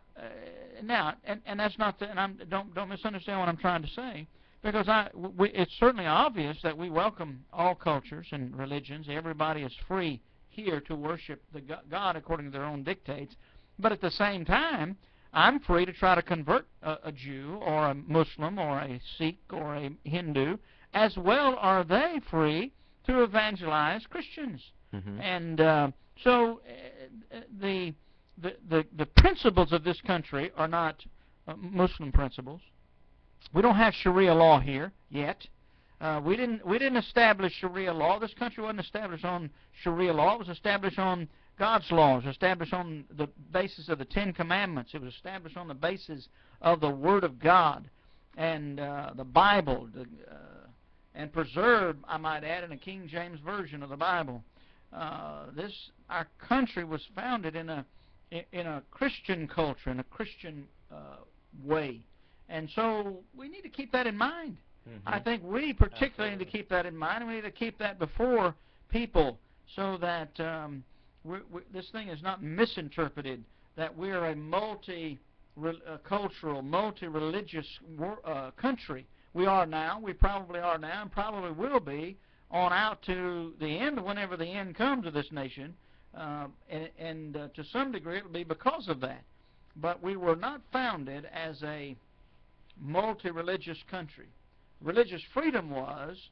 and that's not the, and don't misunderstand what I'm trying to say, because it's certainly obvious that we welcome all cultures and religions. Everybody is free here to worship the God according to their own dictates, but at the same time, I'm free to try to convert a Jew or a Muslim or a Sikh or a Hindu, as well are they free to evangelize Christians. And so the principles of this country are not Muslim principles. We don't have Sharia law here yet. We didn't establish Sharia law. This country wasn't established on Sharia law. It was established on God's laws, established on the basis of the Ten Commandments. It was established on the basis of the Word of God and the Bible, and preserved, I might add, in a King James version of the Bible. Our country was founded in a Christian culture, in a Christian way, and so we need to keep that in mind. I think we particularly need to keep that in mind, and we need to keep that before people so that this thing is not misinterpreted, that we're a multi-cultural, multi-religious country. We are now, we probably are now, and probably will be on out to the end, whenever the end comes of this nation, and to some degree it will be because of that. But we were not founded as a multi-religious country. Religious freedom was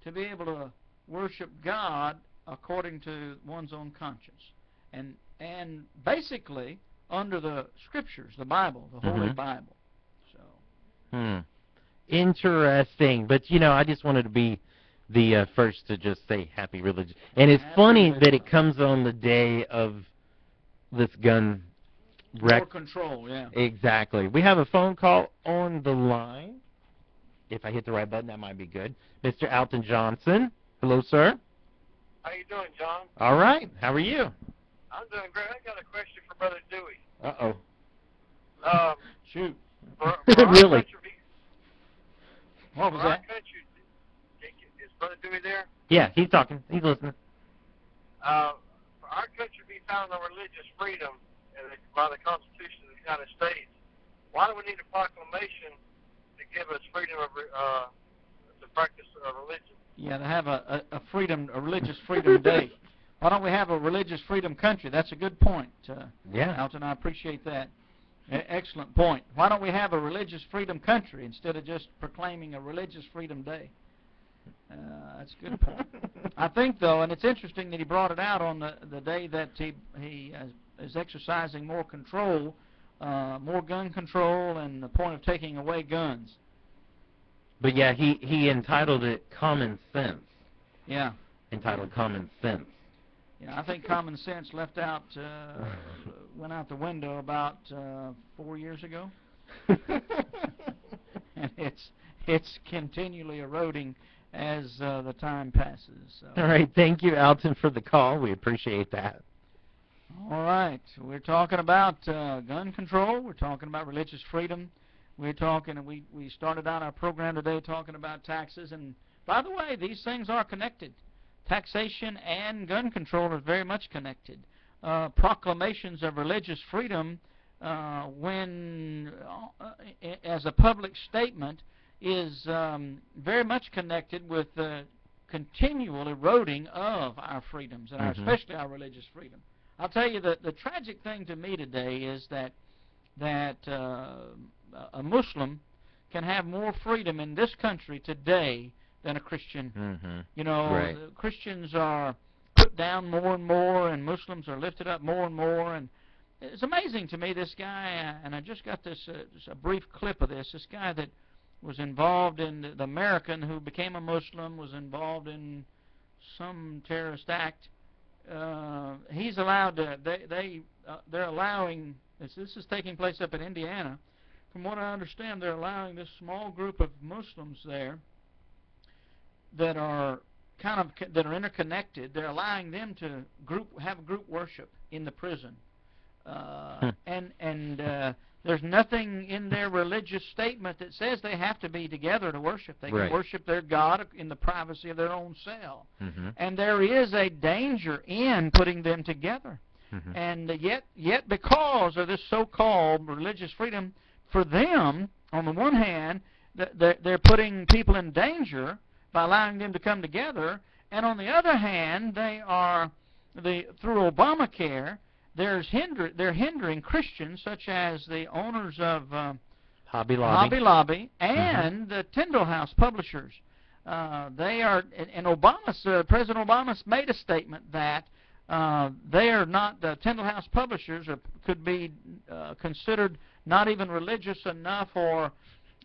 to be able to worship God according to one's own conscience, and basically under the Scriptures, the Bible, the Holy Bible. So. Interesting, but I just wanted to be the first to just say happy religion. And it's funny that it comes on the day of this gun wreck. More control, yeah. Exactly. We have a phone call on the line. If I hit the right button, that might be good. Mr. Alton Johnson. Hello, sir. How you doing, John? All right. How are you? I'm doing great. I got a question for Brother Dewey. Uh-oh. Shoot. Really? What was that? Country, is Brother Dewey there? Yeah, he's talking. He's listening. For our country to be founded on religious freedom by the Constitution of the United States, why do we need a proclamation to give us freedom of to practice religion? Yeah, to have a religious freedom day. Why don't we have a religious freedom country? That's a good point. Alton, I appreciate that. Excellent point. Why don't we have a religious freedom country instead of just proclaiming a religious freedom day? That's a good point. I think, though, and it's interesting that he brought it out on the day that he is exercising more control, more gun control, and the point of taking away guns. But yeah, he entitled it Common Sense. Yeah. Entitled Common Sense. Yeah, I think common sense went out the window about 4 years ago. And it's continually eroding as the time passes. So. All right, thank you, Alton, for the call. We appreciate that. All right, we're talking about gun control. We're talking about religious freedom. We're talking, we started out our program today talking about taxes. And by the way, these things are connected. Taxation and gun control are very much connected. Proclamations of religious freedom, when as a public statement, is very much connected with the continual eroding of our freedoms, and especially our religious freedom. I'll tell you that the tragic thing to me today is that a Muslim can have more freedom in this country today than a Christian. Christians are put down more and more, and Muslims are lifted up more and more. And it's amazing to me, this guy, and I just got this a brief clip of this guy that was involved in the American who became a Muslim, was involved in some terrorist act. He's allowed to, they're allowing, this is taking place up in Indiana. From what I understand, they're allowing this small group of Muslims there that are interconnected. They're allowing them to have group worship in the prison, and there's nothing in their religious statement that says they have to be together to worship. They can worship their God in the privacy of their own cell, and there is a danger in putting them together. And yet, because of this so-called religious freedom, for them, on the one hand, they're putting people in danger by allowing them to come together, and on the other hand, through Obamacare, they're hindering Christians, such as the owners of Hobby Lobby and the Tyndall House publishers. They are, and President Obama made a statement that they are not, the Tyndall House publishers could be considered not even religious enough or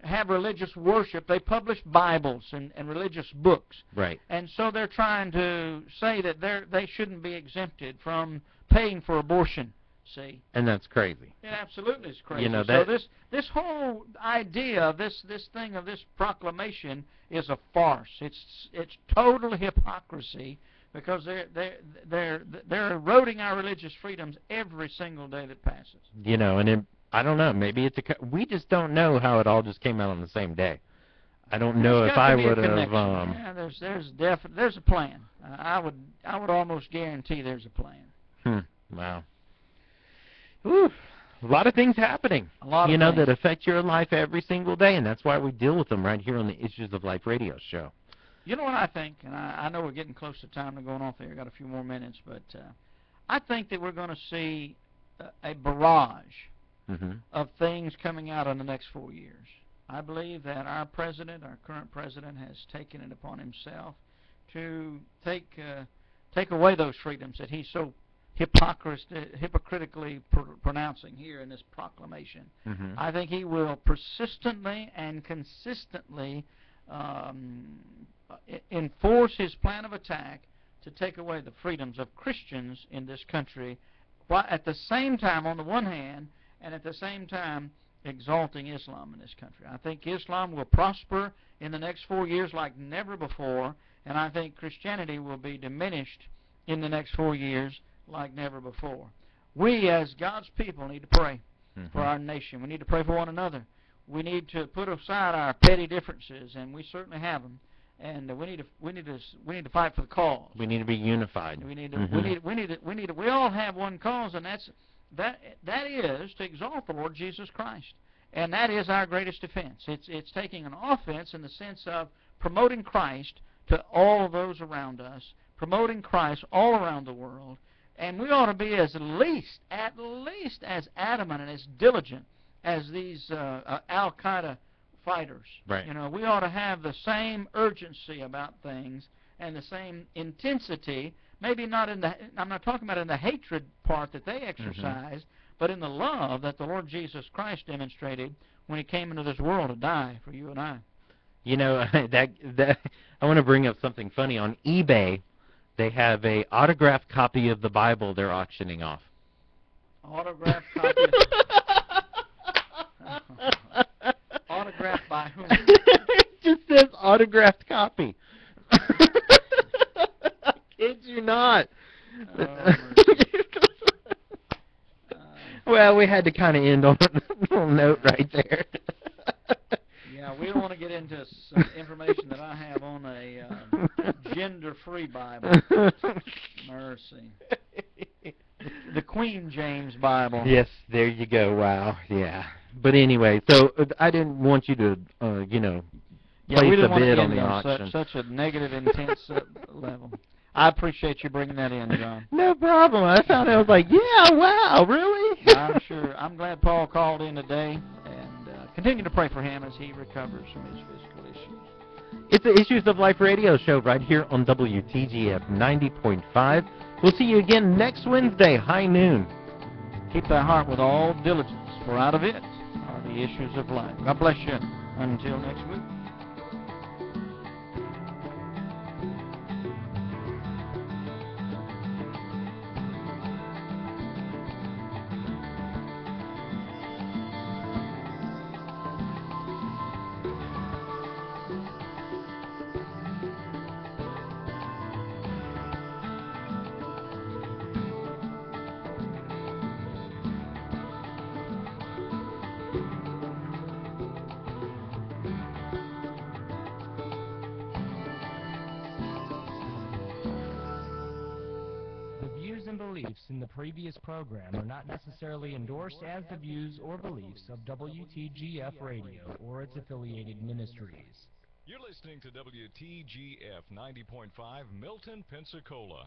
have religious worship. They publish Bibles and religious books. Right. And so they're trying to say that they shouldn't be exempted from paying for abortion. See? And that's crazy. It absolutely is crazy. You know, that, so this whole idea, this thing of this proclamation is a farce. It's total hypocrisy because they're eroding our religious freedoms every single day that passes. You know, and I don't know. Maybe it's we just don't know how it all just came out on the same day. I don't know if I would have. Yeah, there's a plan. I would almost guarantee there's a plan. Wow. Whew. A lot of things happening, you know, that affect your life every single day, and that's why we deal with them right here on the Issues of Life radio show. You know what I think, and I know we're getting close to time to going off there. I've got a few more minutes, but I think that we're going to see a barrage of things coming out in the next 4 years. I believe that our current president, has taken it upon himself to take away those freedoms that he's so hypocritically pronouncing here in this proclamation. I think he will persistently and consistently enforce his plan of attack to take away the freedoms of Christians in this country, while at the same time, on the one hand, and at the same time exalting Islam in this country. I think Islam will prosper in the next 4 years like never before, and I think Christianity will be diminished in the next 4 years like never before. We, as God's people, need to pray for our nation. We need to pray for one another. We need to put aside our petty differences, and we certainly have them. And we need to fight for the cause. We need to be unified. We all have one cause, and that is to exalt the Lord Jesus Christ. And that is our greatest defense. It's taking an offense in the sense of promoting Christ to all of those around us, promoting Christ all around the world. And we ought to be at least as adamant and as diligent as these Al-Qaeda fighters. Right. You know, we ought to have the same urgency about things and the same intensity. Maybe not I'm not talking about in the hatred part that they exercise, but in the love that the Lord Jesus Christ demonstrated when He came into this world to die for you and I. You know, I want to bring up something funny. On eBay, they have a autographed copy of the Bible they're auctioning off. Autographed copy? Autographed by whom? It just says autographed copy. I kid you not. Well, we had to kind of end on a little note right there. Yeah, we don't want to get into some information that I have on a gender-free Bible. Mercy. The Queen James Bible. Yes, there you go. Wow, yeah. But anyway, so I didn't want you to, you know, place a bid on the auction. Such a negative, intense level. I appreciate you bringing that in, John. No problem. I found it. I was like, yeah, wow, really? I'm sure. I'm glad Paul called in today, and continue to pray for him as he recovers from his physical issues. It's the Issues of Life radio show right here on WTGF 90.5. We'll see you again next Wednesday, high noon. Keep thy heart with all diligence, for out of it are the issues of life. God bless you. Until next week. In the previous program are not necessarily endorsed as the views or beliefs of WTGF Radio or its affiliated ministries. You're listening to WTGF 90.5 Milton, Pensacola.